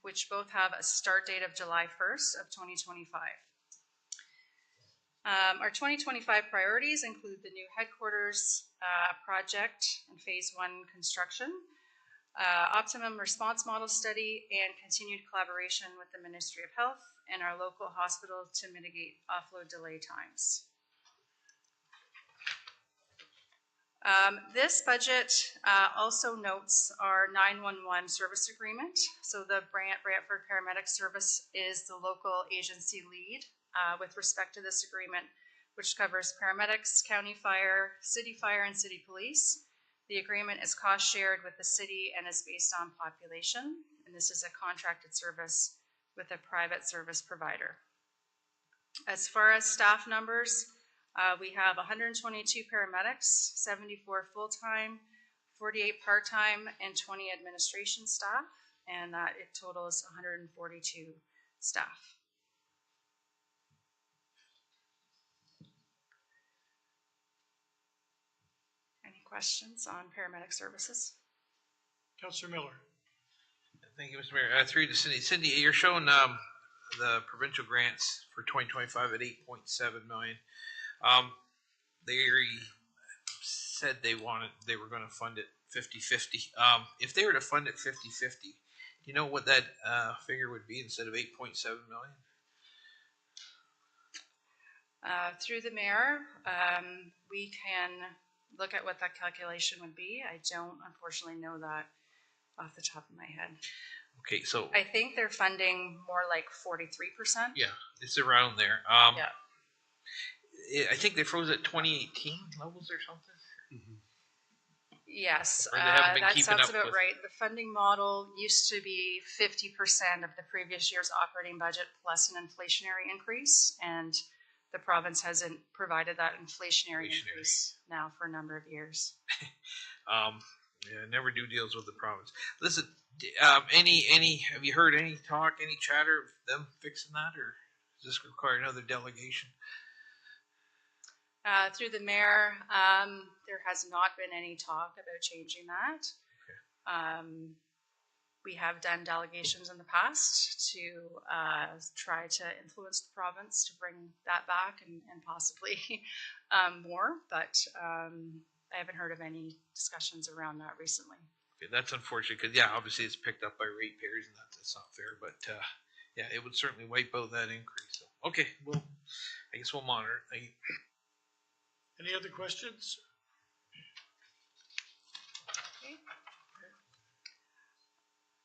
which both have a start date of July 1st of 2025. Our 2025 priorities include the new headquarters project and phase 1 construction, optimum response model study, and continued collaboration with the Ministry of Health and our local hospital to mitigate offload delay times. This budget also notes our 911 service agreement. So the Brantford Paramedic Service is the local agency lead with respect to this agreement, which covers paramedics, county fire, and city police. The agreement is cost shared with the city and is based on population, and this is a contracted service with a private service provider. As far as staff numbers, we have 122 paramedics, 74 full-time, 48 part-time, and 20 administration staff, and that it totals 142 staff. Any questions on paramedic services? Councillor Miller. Thank you, Mr. Mayor. Through to Cindy. Cindy, you're showing the provincial grants for 2025 at 8.7 million. They said they were going to fund it 50-50. If they were to fund it 50-50, do you know what that figure would be instead of 8.7 million? Through the mayor, we can look at what that calculation would be. I don't unfortunately know that off the top of my head. Okay, so I think they're funding more like 43%. yeah, it's around there. Yeah. I think they froze at 2018 levels or something. Mm-hmm. Yes, Or they haven't been that keeping sounds up about with- right. The funding model used to be 50% of the previous year's operating budget plus an inflationary increase, and the province hasn't provided that inflationary increase now for a number of years. Yeah, never do deals with the province. Listen, have you heard any talk, any chatter of them fixing that, or does this require another delegation? Through the mayor, there has not been any talk about changing that. Okay. We have done delegations in the past to try to influence the province to bring that back and possibly more, but I haven't heard of any discussions around that recently. Okay, that's unfortunate because yeah, obviously it's picked up by ratepayers and that's not fair. But yeah, it would certainly wipe out that increase. So okay, well, I guess we'll monitor. Thank you. Any other questions? Okay.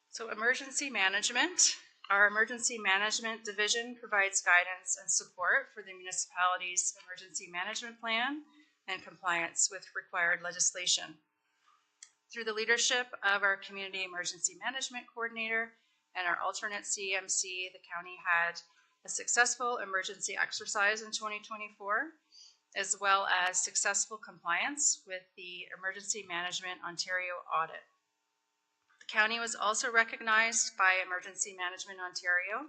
So emergency management. Our emergency management division provides guidance and support for the municipality's emergency management plan and compliance with required legislation. Through the leadership of our Community Emergency Management Coordinator and our alternate CEMC, the county had a successful emergency exercise in 2024, as well as successful compliance with the Emergency Management Ontario audit. The county was also recognized by Emergency Management Ontario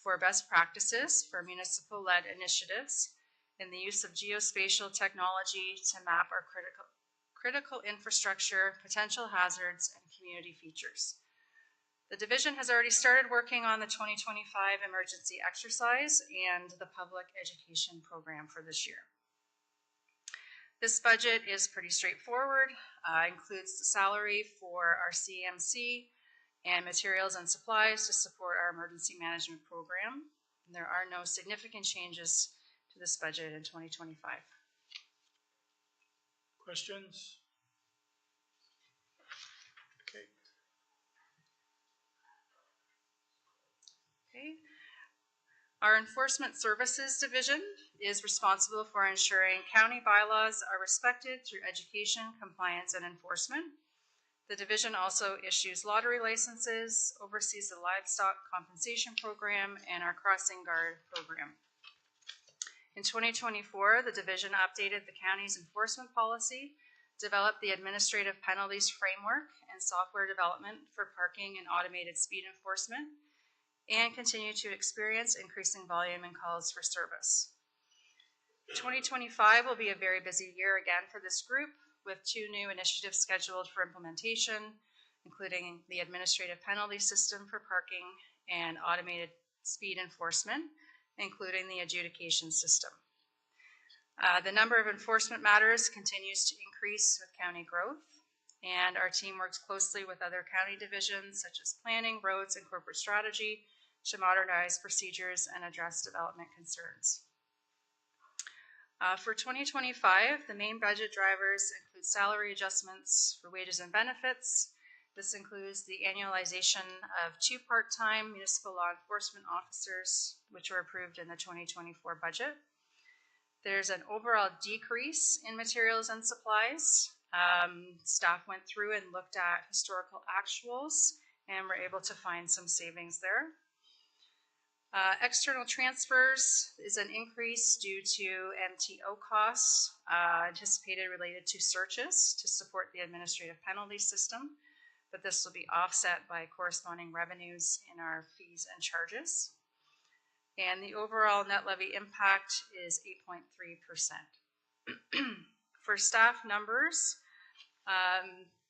for best practices for municipal-led initiatives in the use of geospatial technology to map our critical infrastructure, potential hazards, and community features. The division has already started working on the 2025 emergency exercise and the public education program for this year. This budget is pretty straightforward, includes the salary for our CMC and materials and supplies to support our emergency management program. And there are no significant changes to this budget in 2025. Questions? Okay. Okay. Our Enforcement Services Division is responsible for ensuring county bylaws are respected through education, compliance, and enforcement. The division also issues lottery licenses, oversees the livestock compensation program, and our crossing guard program. In 2024, the division updated the county's enforcement policy, developed the administrative penalties framework and software development for parking and automated speed enforcement, and continue to experience increasing volume and calls for service. 2025 will be a very busy year again for this group, with 2 new initiatives scheduled for implementation, including the administrative penalty system for parking and automated speed enforcement, including the adjudication system. The number of enforcement matters continues to increase with county growth, and our team works closely with other county divisions such as planning, roads, and corporate strategy to modernize procedures and address development concerns. For 2025, the main budget drivers include salary adjustments for wages and benefits. This includes the annualization of 2 part-time municipal law enforcement officers, which were approved in the 2024 budget. There's an overall decrease in materials and supplies. Staff went through and looked at historical actuals and were able to find some savings there. External transfers is an increase due to MTO costs anticipated related to searches to support the administrative penalty system, but this will be offset by corresponding revenues in our fees and charges. And the overall net levy impact is 8.3%. For staff numbers,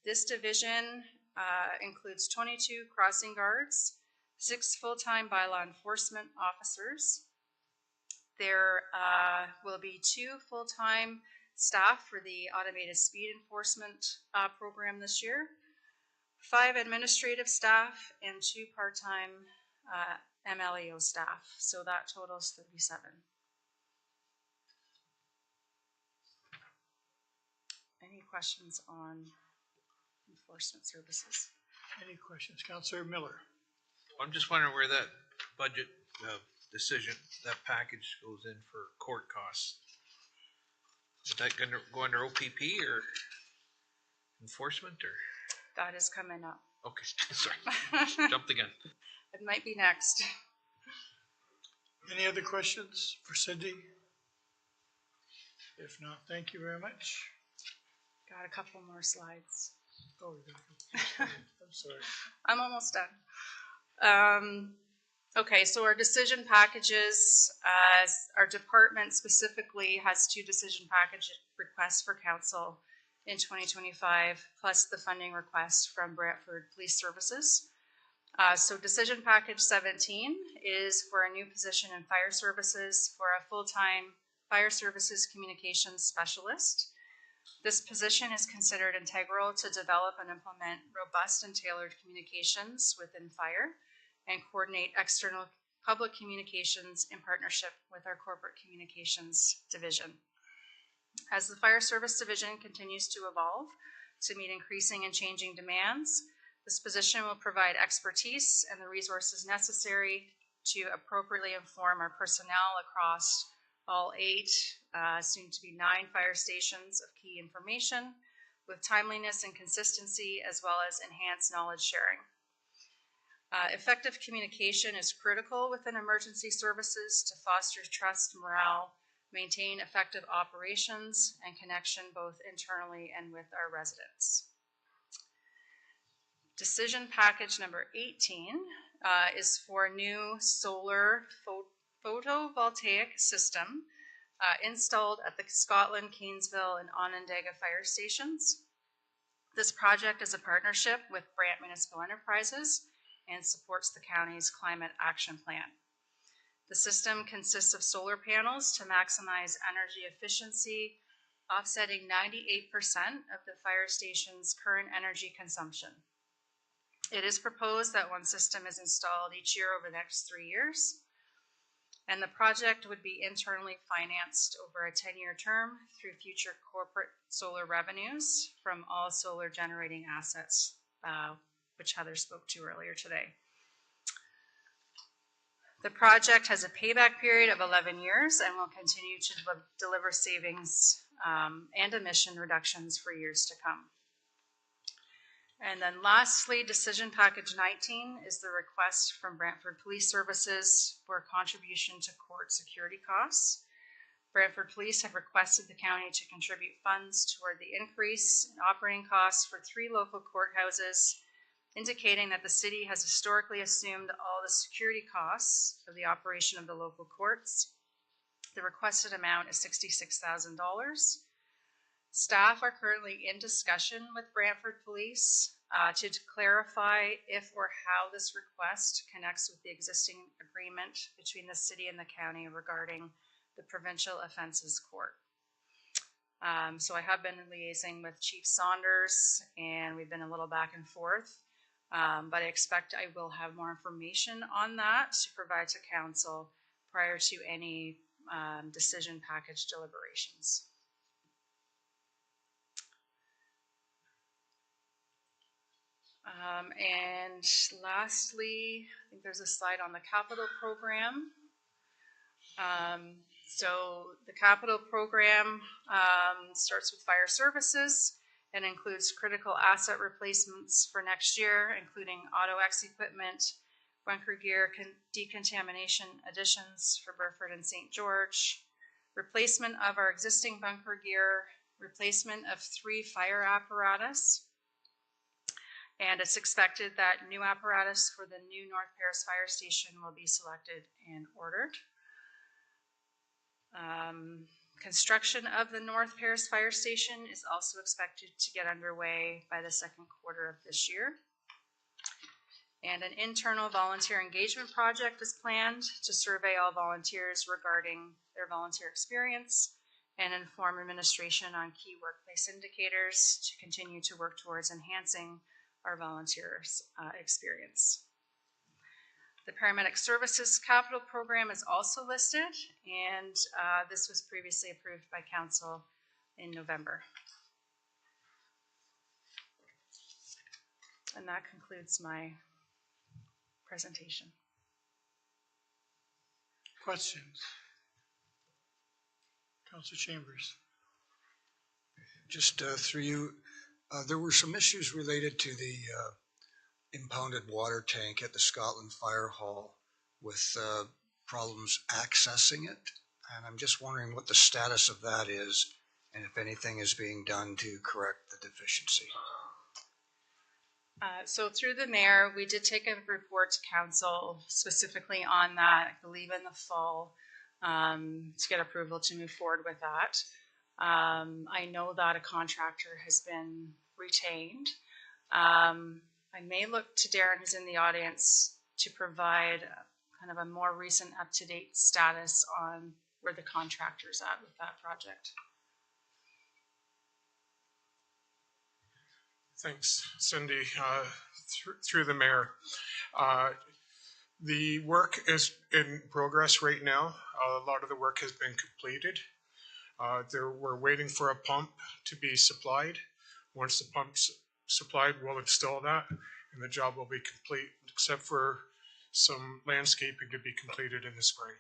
this division includes 22 crossing guards, 6 full-time bylaw enforcement officers. There will be 2 full-time staff for the automated speed enforcement program this year, 5 administrative staff, and 2 part-time MLEO staff. So that totals 37. Any questions on enforcement services? Any questions? Councillor Miller. I'm just wondering where that budget decision, that package goes in for court costs. Is that going to go under OPP or enforcement or? That is coming up. Okay, sorry, jumped the gun. It might be next. Any other questions for Cindy? If not, thank you very much. Got a couple more slides. Oh, we got a couple. I'm sorry. I'm almost done. Okay, so our decision packages, our department specifically has 2 decision package requests for council in 2025, plus the funding request from Brantford Police Services. So decision package 17 is for a new position in fire services for a full-time fire services communications specialist. This position is considered integral to develop and implement robust and tailored communications within fire and coordinate external public communications in partnership with our corporate communications division. As the fire service division continues to evolve to meet increasing and changing demands, this position will provide expertise and the resources necessary to appropriately inform our personnel across all 8, soon to be 9 fire stations of key information with timeliness and consistency, as well as enhanced knowledge sharing. Effective communication is critical within emergency services to foster trust, morale, maintain effective operations and connection both internally and with our residents. Decision package number 18 is for new solar photovoltaic system installed at the Scotland, Keensville, and Onondaga fire stations. This project is a partnership with Brant Municipal Enterprises and supports the county's climate action plan. The system consists of solar panels to maximize energy efficiency, offsetting 98% of the fire station's current energy consumption. It is proposed that one system is installed each year over the next 3 years, and the project would be internally financed over a 10-year term through future corporate solar revenues from all solar generating assets, which Heather spoke to earlier today. The project has a payback period of 11 years and will continue to deliver savings and emission reductions for years to come. And then lastly, decision package 19 is the request from Brantford Police Services for a contribution to court security costs. Brantford Police have requested the county to contribute funds toward the increase in operating costs for 3 local courthouses, indicating that the city has historically assumed all the security costs of the operation of the local courts. The requested amount is $66,000. Staff are currently in discussion with Brantford Police to clarify if or how this request connects with the existing agreement between the city and the county regarding the Provincial Offences Court. So I have been liaising with Chief Saunders, and we've been a little back and forth, but I expect I will have more information on that to provide to council prior to any decision package deliberations. And lastly, I think there's a slide on the capital program. So the capital program starts with fire services and includes critical asset replacements for next year, including auto-X equipment, bunker gear, decontamination additions for Burford and St. George, replacement of our existing bunker gear, replacement of 3 fire apparatus, and it's expected that new apparatus for the new North Paris Fire Station will be selected and ordered. Construction of the North Paris Fire Station is also expected to get underway by the 2nd quarter of this year. And an internal volunteer engagement project is planned to survey all volunteers regarding their volunteer experience and inform administration on key workplace indicators to continue to work towards enhancing our volunteers' experience. The Paramedic Services Capital Program is also listed, and this was previously approved by Council in November. And that concludes my presentation. Questions? Councilor Chambers. Just through you, there were some issues related to the impounded water tank at the Scotland Fire Hall with problems accessing it. And I'm just wondering what the status of that is and if anything is being done to correct the deficiency. So through the mayor, we did take a report to council specifically on that, I believe in the fall, to get approval to move forward with that. I know that a contractor has been retained. I may look to Darren, who's in the audience, to provide kind of a more recent up-to-date status on where the contractor's at with that project. Thanks, Cindy. Through the mayor. The work is in progress right now. A lot of the work has been completed. We're waiting for a pump to be supplied. Once the pump's supplied, we'll install that, and the job will be complete, except for some landscaping to be completed in the spring.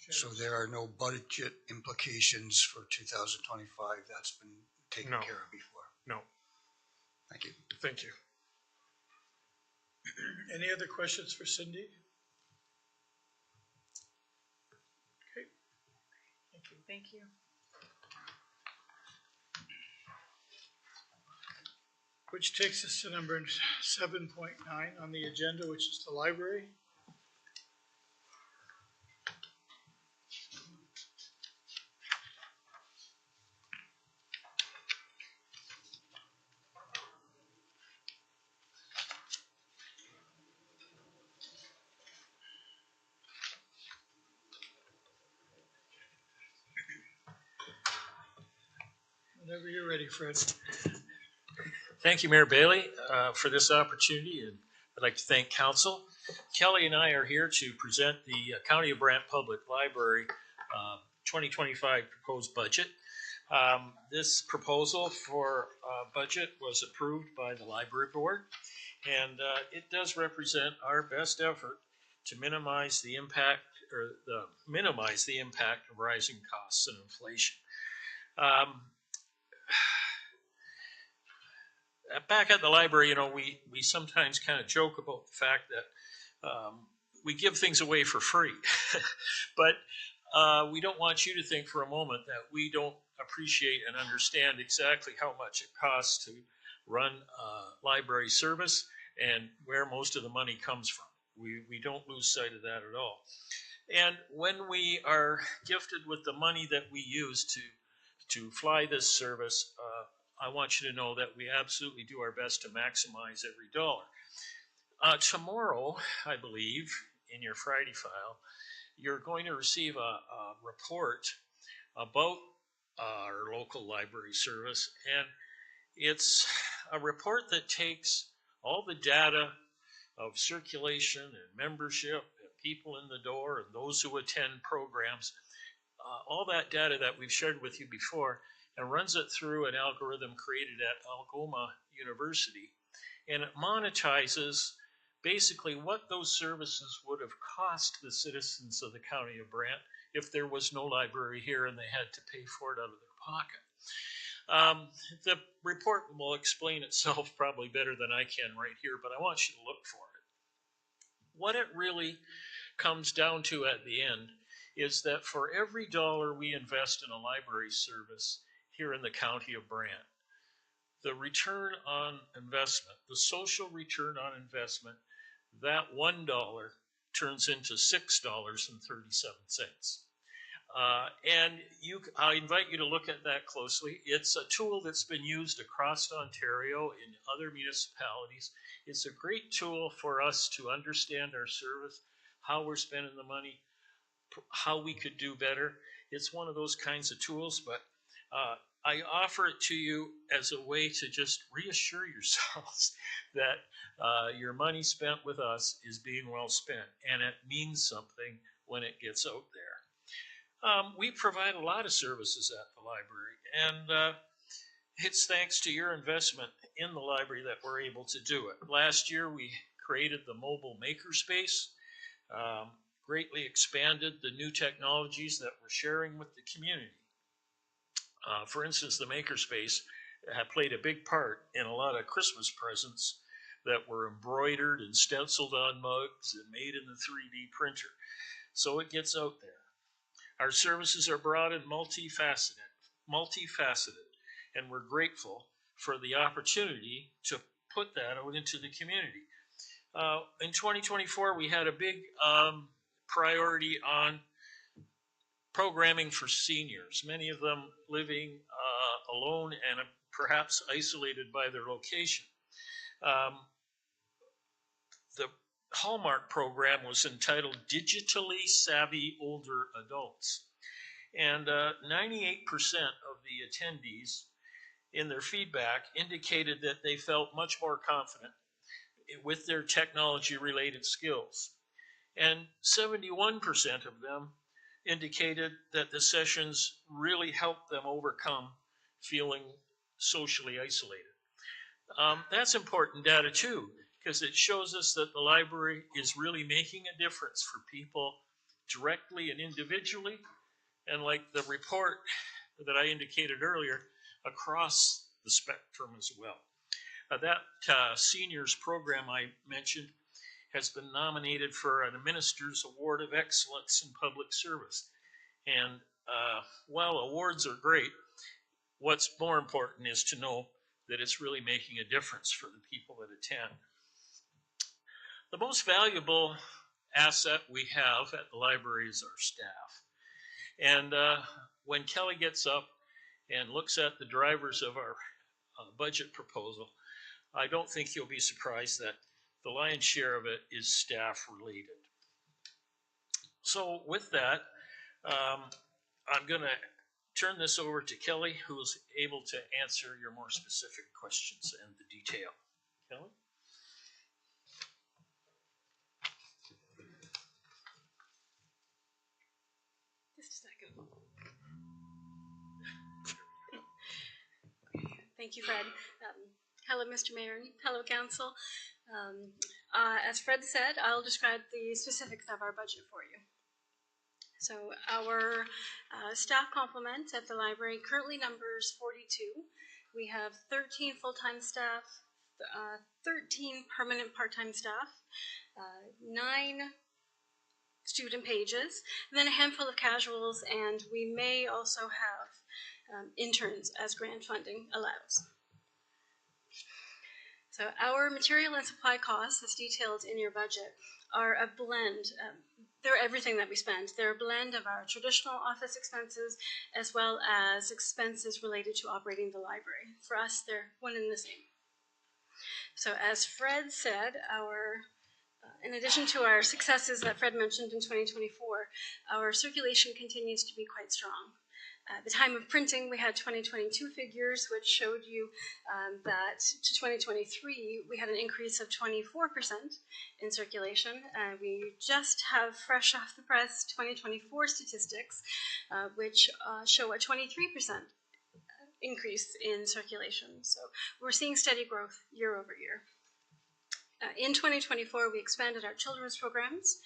So there are no budget implications for 2025. That's been taken No. care of before. No, Thank you. thank you. Any other questions for Cindy? Okay. Thank you. Thank you. Which takes us to number 7.9 on the agenda, which is the library. Whenever you're ready, Fred. Thank you, Mayor Bailey, for this opportunity, and I'd like to thank council. Kelly and I are here to present the County of Brant Public Library 2025 proposed budget. This proposal for budget was approved by the library board, and it does represent our best effort to minimize the impact of rising costs and inflation. Back at the library, we sometimes kind of joke about the fact that we give things away for free, but we don't want you to think for a moment that we don't appreciate and understand exactly how much it costs to run library service and where most of the money comes from. We don't lose sight of that at all. And when we are gifted with the money that we use to fly this service, I want you to know that we absolutely do our best to maximize every dollar. Tomorrow, I believe, in your Friday file, you're going to receive a report about our local library service, and it's a report that takes all the data of circulation and membership and people in the door and those who attend programs, all that data that we've shared with you before, and runs it through an algorithm created at Algoma University. And it monetizes basically what those services would have cost the citizens of the County of Brant if there was no library here and they had to pay for it out of their pocket. The report will explain itself probably better than I can right here, but I want you to look for it. What it really comes down to at the end is that for every dollar we invest in a library service here in the County of Brant, the return on investment, the social return on investment, that $1 turns into $6.37. And I invite you to look at that closely. It's a tool that's been used across Ontario in other municipalities. It's a great tool for us to understand our service, how we're spending the money, how we could do better. It's one of those kinds of tools, but I offer it to you as a way to just reassure yourselves that your money spent with us is being well spent, and it means something when it gets out there. We provide a lot of services at the library, and it's thanks to your investment in the library that we're able to do it. Last year, we created the mobile makerspace, greatly expanded the new technologies that we're sharing with the community. For instance, the makerspace played a big part in a lot of Christmas presents that were embroidered and stenciled on mugs and made in the 3D printer. So it gets out there. Our services are broad and multifaceted, and we're grateful for the opportunity to put that out into the community. In 2024, we had a big priority on programming for seniors, many of them living alone and perhaps isolated by their location. The Hallmark program was entitled Digitally Savvy Older Adults. And 98% of the attendees in their feedback indicated that they felt much more confident with their technology-related skills. And 71% of them indicated that the sessions really helped them overcome feeling socially isolated. That's important data too, because it shows us that the library is really making a difference for people directly and individually, and like the report that I indicated earlier, across the spectrum as well. That seniors program I mentioned has been nominated for an Minister's Award of Excellence in Public Service. And while awards are great, what's more important is to know that it's really making a difference for the people that attend. The most valuable asset we have at the library is our staff. And when Kelly gets up and looks at the drivers of our budget proposal, I don't think you'll be surprised that the lion's share of it is staff related. So with that, I'm going to turn this over to Kelly, who is able to answer your more specific questions and the detail. Kelly? Just a second. Thank you, Fred. Hello, Mr. Mayor, and hello, Council. As Fred said, I'll describe the specifics of our budget for you. So our staff complement at the library currently numbers 42. We have 13 full-time staff, 13 permanent part-time staff, 9 student pages, and then a handful of casuals, and we may also have interns as grant funding allows. So our material and supply costs, as detailed in your budget, are a blend. They're everything that we spend. They're a blend of our traditional office expenses as well as expenses related to operating the library. For us, they're one and the same. So as Fred said, in addition to our successes that Fred mentioned in 2024, our circulation continues to be quite strong. At the time of printing, we had 2022 figures, which showed you that to 2023, we had an increase of 24% in circulation. We just have fresh off the press 2024 statistics, which show a 23% increase in circulation. So we're seeing steady growth year over year. In 2024, we expanded our children's programs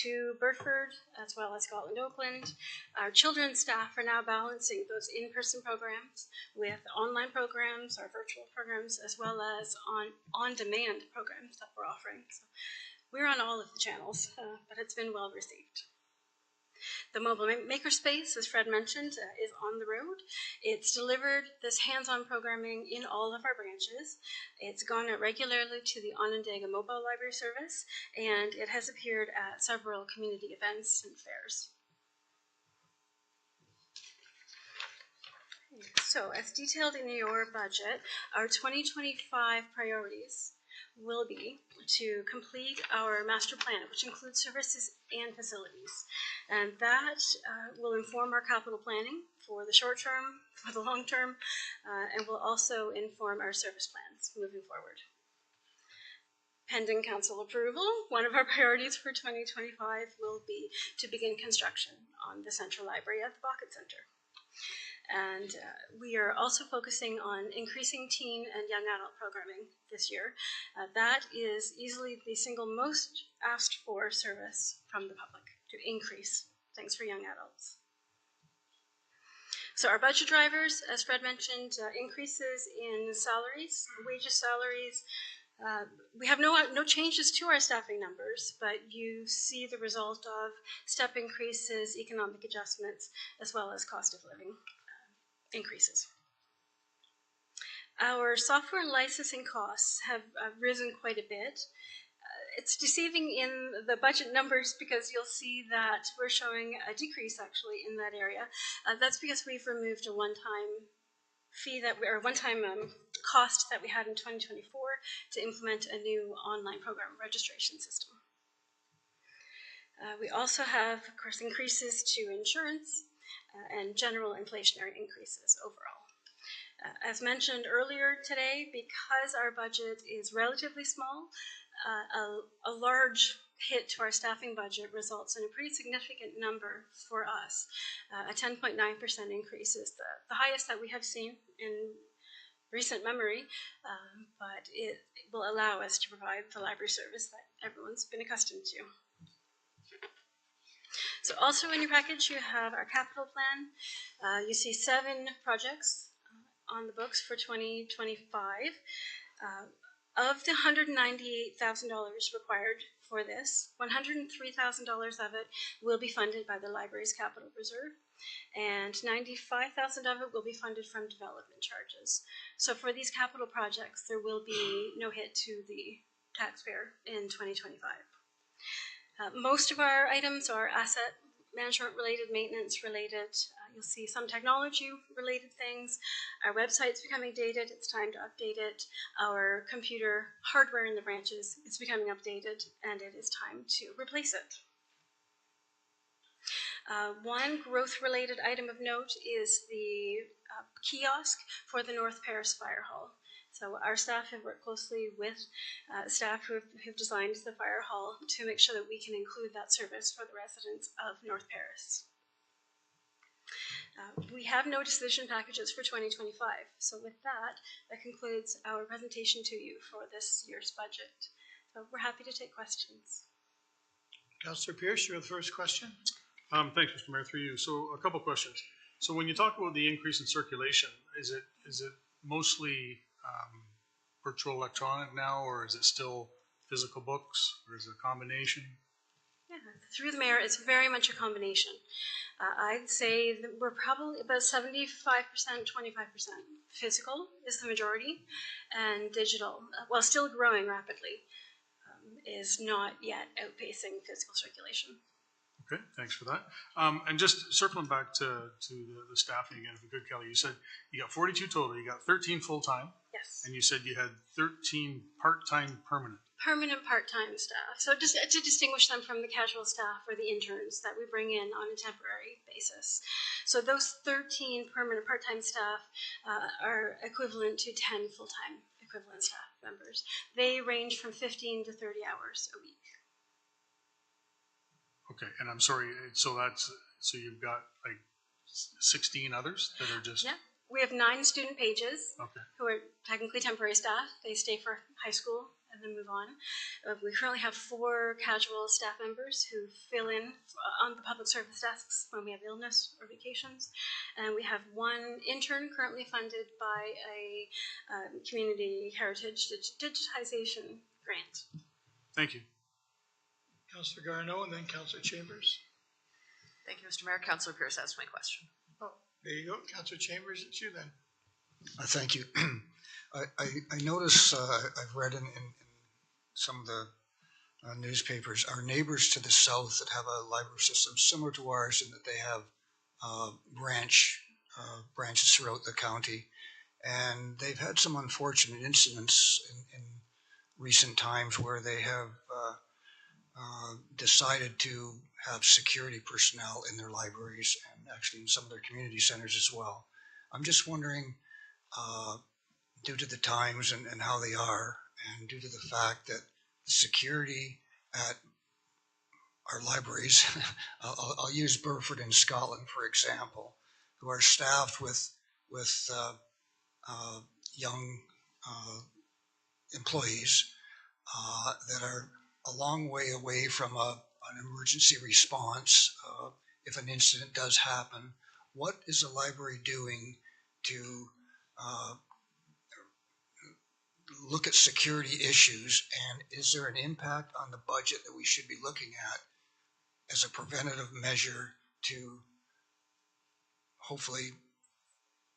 to Burford as well as Scotland Oakland. Our children's staff are now balancing those in-person programs with online programs, our virtual programs, as well as on-demand programs that we're offering. So we're on all of the channels, but it's been well received. The mobile makerspace, as Fred mentioned, is on the road. It's delivered this hands-on programming in all of our branches. It's gone out regularly to the Onondaga Mobile Library Service, and it has appeared at several community events and fairs. So, as detailed in your budget, our 2025 priorities will be to complete our master plan, which includes services and facilities. And that will inform our capital planning for the short term, for the long term, and will also inform our service plans moving forward. Pending council approval, one of our priorities for 2025 will be to begin construction on the Central Library at the Bockett Center. And we are also focusing on increasing teen and young adult programming this year. That is easily the single most asked for service from the public, to increase things for young adults. So our budget drivers, as Fred mentioned, increases in salaries, wages, salaries. We have no changes to our staffing numbers, but you see the result of step increases, economic adjustments, as well as cost of living increases. Our software and licensing costs have risen quite a bit. It's deceiving in the budget numbers because you'll see that we're showing a decrease actually in that area. That's because we've removed a one-time fee one-time cost that we had in 2024 to implement a new online program registration system. We also have, of course, increases to insurance and general inflationary increases overall. As mentioned earlier today, because our budget is relatively small, a large hit to our staffing budget results in a pretty significant number for us. A 10.9% increase is the highest that we have seen in recent memory, but it will allow us to provide the library service that everyone's been accustomed to. So also in your package, you have our capital plan. You see 7 projects on the books for 2025. Of the $198,000 required for this, $103,000 of it will be funded by the library's capital reserve, and $95,000 of it will be funded from development charges. So for these capital projects, there will be no hit to the taxpayer in 2025. Most of our items are asset management related, maintenance related. You'll see some technology related things. Our website's becoming dated. It's time to update it. Our computer hardware in the branches is becoming updated, and it is time to replace it. One growth related item of note is the kiosk for the North Paris Fire Hall. So our staff have worked closely with staff who have designed the fire hall to make sure that we can include that service for the residents of North Paris. We have no decision packages for 2025. So with that, that concludes our presentation to you for this year's budget. So we're happy to take questions. Councillor Pierce, you're the first question. Thanks, Mr. Mayor, through you. So a couple questions. So when you talk about the increase in circulation, is it mostly virtual electronic now, or is it still physical books, or is it a combination? Yeah, through the mayor, it's very much a combination. I'd say that we're probably about 75%, 25%. Physical is the majority, and digital, while still growing rapidly, is not yet outpacing physical circulation. Okay, thanks for that. And just circling back to the staffing again, if we could, Kelly, you said you got 42 total, you got 13 full-time. Yes. And you said you had 13 part-time permanent. Permanent part-time staff. So just to distinguish them from the casual staff or the interns that we bring in on a temporary basis. So those 13 permanent part-time staff are equivalent to 10 full-time equivalent staff members. They range from 15 to 30 hours a week. Okay, and I'm sorry, so you've got like 16 others that are just... Yeah, we have 9 student pages okay. who are technically temporary staff. They stay for high school and then move on. We currently have 4 casual staff members who fill in on the public service desks when we have illness or vacations. And we have 1 intern currently funded by a community heritage digitization grant. Thank you. Councillor Garneau and then Councillor Chambers. Thank you, Mr. Mayor. Councillor Pierce asked my question. Oh, there you go. Councillor Chambers, it's you then. Thank you. I notice, I've read in some of the newspapers, our neighbors to the south that have a library system similar to ours in that they have branches throughout the county. And they've had some unfortunate incidents in recent times where they have decided to have security personnel in their libraries and actually in some of their community centers as well. I'm just wondering, due to the times and how they are, and due to the fact that the security at our libraries, I'll use Burford in Scotland, for example, who are staffed with young employees that are a long way away from an emergency response if an incident does happen. What is the library doing to look at security issues, and is there an impact on the budget that we should be looking at as a preventative measure to hopefully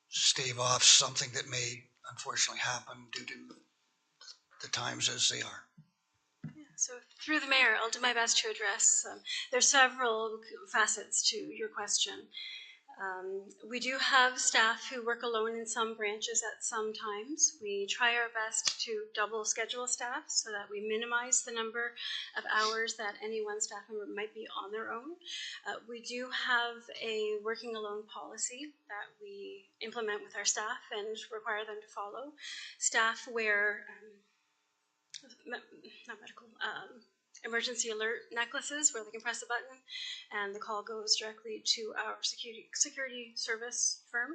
stave off something that may unfortunately happen due to the times as they are? So through the mayor, I'll do my best to address. There's several facets to your question. We do have staff who work alone in some branches at some times. We try our best to double schedule staff so that we minimize the number of hours that any one staff member might be on their own. We do have a working alone policy that we implement with our staff and require them to follow. Staff wear emergency alert necklaces where they can press a button and the call goes directly to our security service firm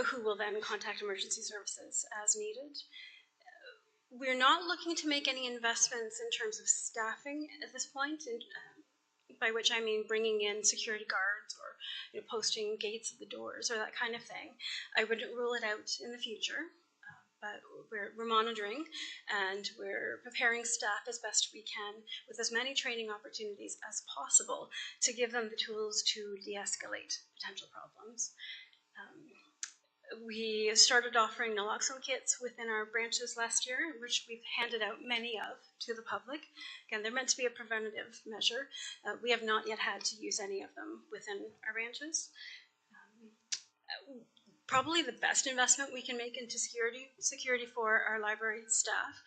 who will then contact emergency services as needed. We're not looking to make any investments in terms of staffing at this point. And by which I mean bringing in security guards or posting gates at the doors or that kind of thing. I wouldn't rule it out in the future, but we're monitoring and we're preparing staff as best we can with as many training opportunities as possible to give them the tools to de-escalate potential problems. We started offering naloxone kits within our branches last year, which we've handed out many of to the public. Again, they're meant to be a preventative measure. We have not yet had to use any of them within our branches. Probably the best investment we can make into security for our library staff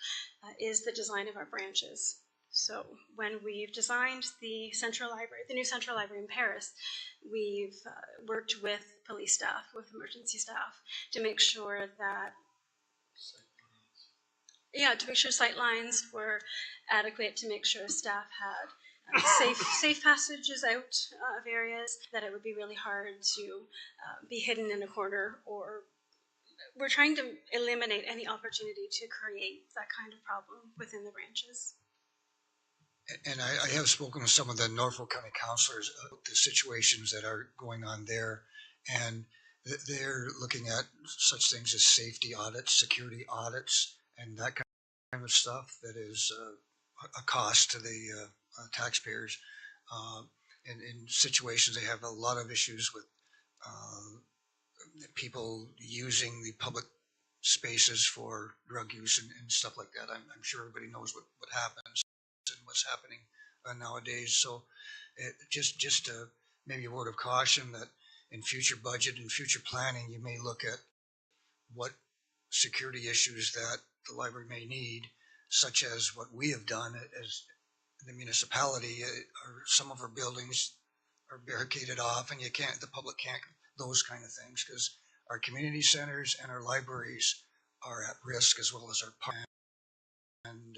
is the design of our branches. So when we've designed the central library, the new central library in Paris, we've worked with police staff, with emergency staff, to make sure that, sight lines were adequate, to make sure staff had safe passages out of areas, that it would be really hard to be hidden in a corner, or we're trying to eliminate any opportunity to create that kind of problem within the branches. And I have spoken with some of the Norfolk County councilors about the situations that are going on there, and they're looking at such things as safety audits, security audits, and that kind of stuff that is a cost to the taxpayers. And in situations, they have a lot of issues with people using the public spaces for drug use and stuff like that. I'm sure everybody knows what happens and what's happening nowadays. So just maybe a word of caution that in future budget and future planning, you may look at what security issues that the library may need, such as what we have done as the municipality. Some of our buildings are barricaded off, and the public can't, those kind of things, because our community centers and our libraries are at risk, as well as our parks and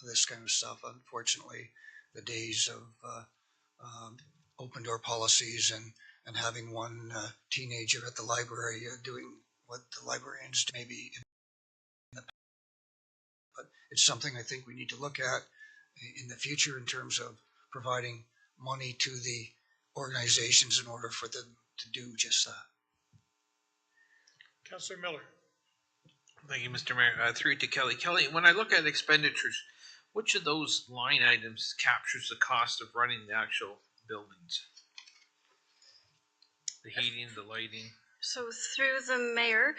this kind of stuff. Unfortunately, the days of open door policies and having one teenager at the library doing what the librarians do, maybe in the past. But it's something I think we need to look at in the future in terms of providing money to the organizations in order for them to do just that. Councillor Miller. Thank you, Mr. Mayor. Through to Kelly. Kelly, when I look at expenditures, which of those line items captures the cost of running the actual buildings? The heating, the lighting? So through the mayor,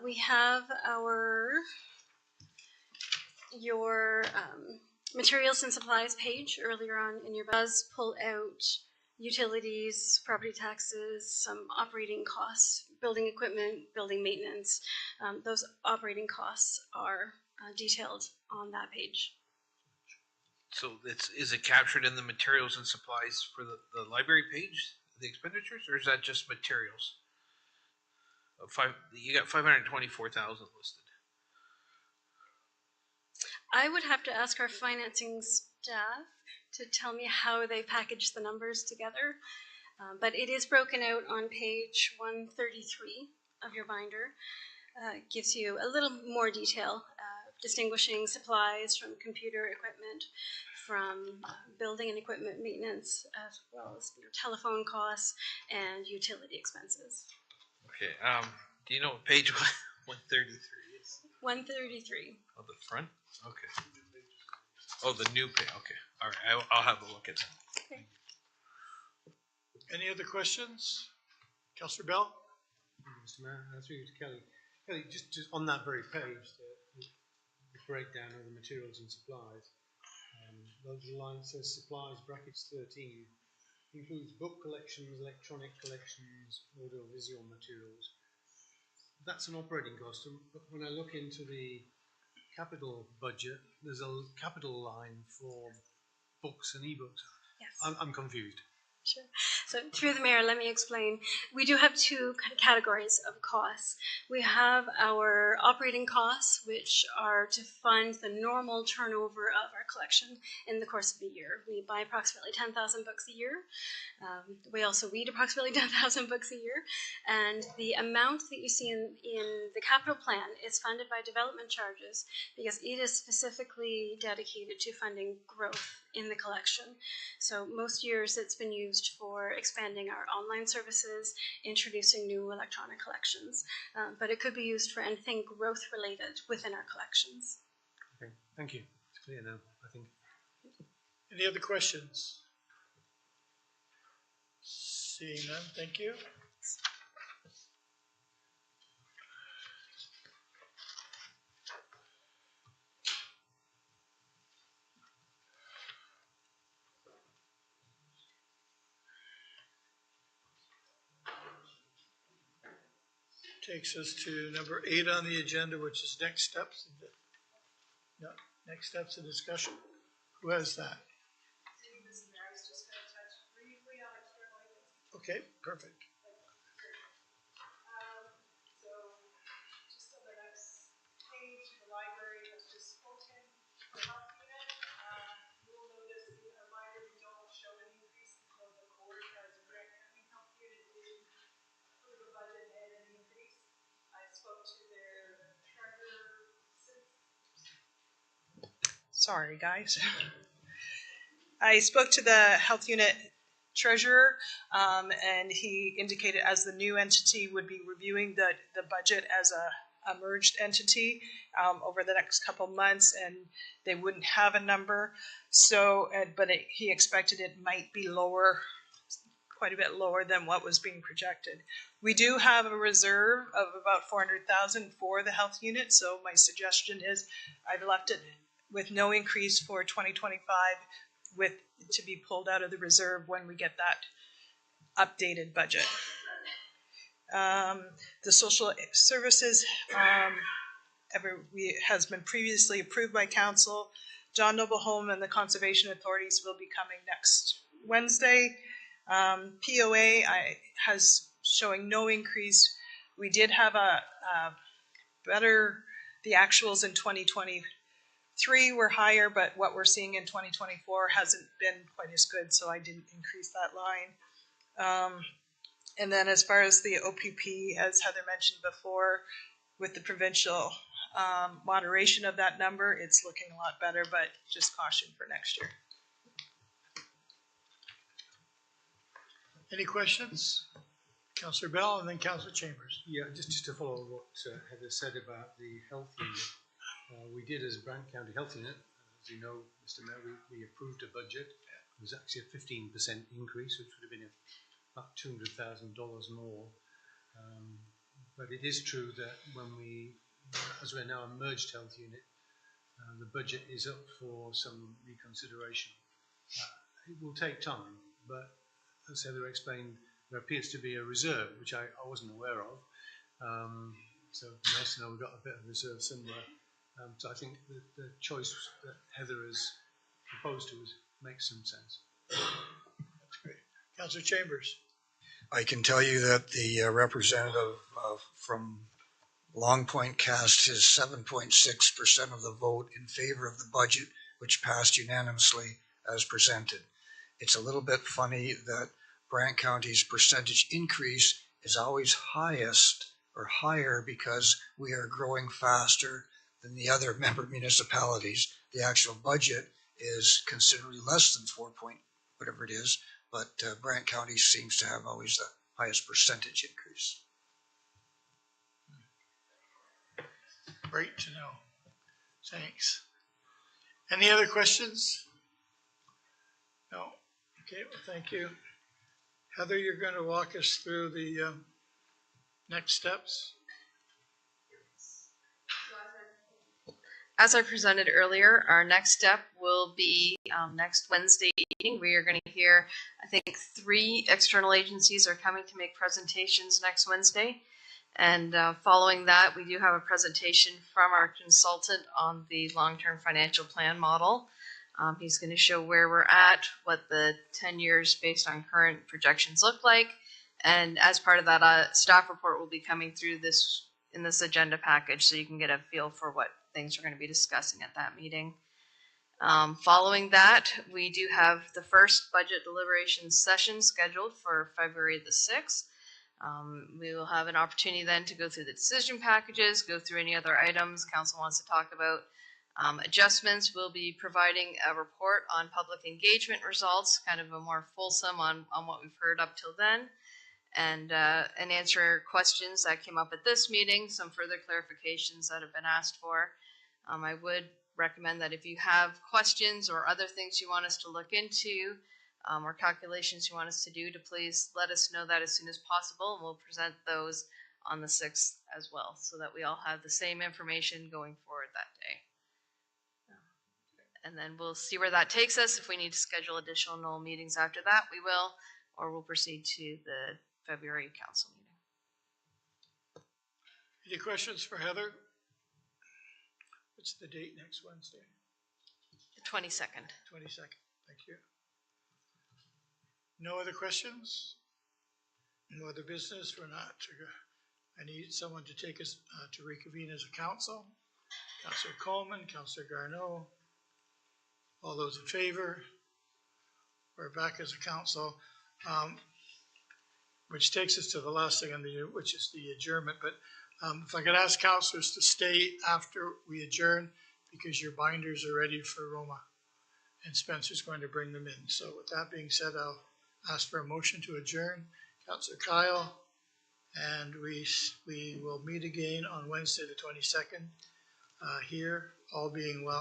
we have your materials and supplies page earlier on in your does pull out utilities, property taxes, some operating costs, building equipment, building maintenance. Those operating costs are detailed on that page. So is it captured in the materials and supplies for the library page, the expenditures, or is that just materials? You got 524,000 listed. I would have to ask our financing staff to tell me how they package the numbers together. But it is broken out on page 133 of your binder. Gives you a little more detail, distinguishing supplies from computer equipment, from building and equipment maintenance, as well as telephone costs and utility expenses. Okay. Do you know what page 133 is? 133. Oh, the front? Okay. Oh, the new page. Okay. All right. I'll have a look at that. Okay. Any other questions? Councillor Bell? Mr. Mayor, through you to Kelly. Kelly, just on that very page, the breakdown of the materials and supplies, the line says supplies, brackets 13, includes book collections, electronic collections, audiovisual materials. That's an operating cost. But when I look into the capital budget, there's a capital line for books and e-books. Yes. I'm confused. Sure. So through the mayor, let me explain. We do have two categories of costs. We have our operating costs, which are to fund the normal turnover of our collection in the course of the year. We buy approximately 10,000 books a year. We also read approximately 10,000 books a year. And the amount that you see in the capital plan is funded by development charges because it is specifically dedicated to funding growth in the collection. So most years it's been used for expanding our online services, introducing new electronic collections, but it could be used for anything growth related within our collections. Okay, thank you. It's clear now, I think. Any other questions? Seeing none, thank you. Takes us to number 8 on the agenda, which is next steps. No, next steps of discussion. Who has that? Okay, perfect. So just on the next page, the library has just spoken to the health unit. You will notice in our library, we don't show an increase until the board has Grant County Health Unit did approve a budget and an increase. I spoke to their treasurer Sorry, guys. I spoke to the health unit treasurer, and he indicated as the new entity would be reviewing the budget as a merged entity over the next couple months, and they wouldn't have a number. So, but he expected it might be lower, quite a bit lower than what was being projected. We do have a reserve of about 400,000 for the health unit, so my suggestion is I've left it with no increase for 2025, with to be pulled out of the reserve when we get that updated budget. The social services has been previously approved by council. John Noble Home and the conservation authorities will be coming next Wednesday. POA has showing no increase. We did have a the actuals in 2023 were higher, but what we're seeing in 2024 hasn't been quite as good, so I didn't increase that line. And then as far as the OPP, as Heather mentioned before, with the provincial moderation of that number, it's looking a lot better, but just caution for next year. Any questions? Councillor Bell and then Councillor Chambers. Yeah, just to follow what Heather said about the health unit. We did as Brant County Health Unit, as you know, Mr. Mayor, we approved a budget. It was actually a 15% increase, which would have been about $200,000 more. But it is true that when as we're now a merged health unit, the budget is up for some reconsideration. It will take time, but as Heather explained, there appears to be a reserve, which I wasn't aware of. So nice to know we've got a bit of reserve somewhere. So I think the choice that Heather has proposed to us makes some sense. That's great. Councillor Chambers. I can tell you that the representative from Long Point cast his 7.6% of the vote in favor of the budget, which passed unanimously as presented. It's a little bit funny that Brant County's percentage increase is always highest or higher because we are growing faster than the other member municipalities. The actual budget is considerably less than 4 point whatever it is, but Brant County seems to have always the highest percentage increase. Great to know. Thanks. Any other questions? No. Okay, well, thank you. Heather, you're going to walk us through the next steps. As I presented earlier, our next step will be next Wednesday evening. We are going to hear, I think, 3 external agencies are coming to make presentations next Wednesday. And following that, we do have a presentation from our consultant on the long-term financial plan model. He's going to show where we're at, what the 10 years based on current projections look like. And as part of that, a staff report will be coming through this in this agenda package, so you can get a feel for what things we're going to be discussing at that meeting. Following that, we do have the first budget deliberation session scheduled for February the 6th. We will have an opportunity then to go through the decision packages, go through any other items council wants to talk about. Adjustments, we'll be providing a report on public engagement results, kind of a more fulsome on what we've heard up till then, and answer questions that came up at this meeting, some further clarifications that have been asked for. I would recommend that if you have questions or other things you want us to look into, or calculations you want us to do, to please let us know that as soon as possible, and we'll present those on the 6th as well, so that we all have the same information going forward that day. And then we'll see where that takes us. If we need to schedule additional meetings after that, we will, or we'll proceed to the February council meeting. Any questions for Heather? What's the date next Wednesday? The 22nd. 22nd. Thank you. No other questions? No other business? We're not. I need someone to take us to reconvene as a council. Councillor Coleman, Councillor Garneau. All those in favor? We're back as a council, which takes us to the last thing on which is the adjournment. But if I could ask councillors to stay after we adjourn, because your binders are ready for Roma, and Spencer's going to bring them in. So with that being said, I'll ask for a motion to adjourn. Councillor Kyle, and we will meet again on Wednesday the 22nd here, all being well.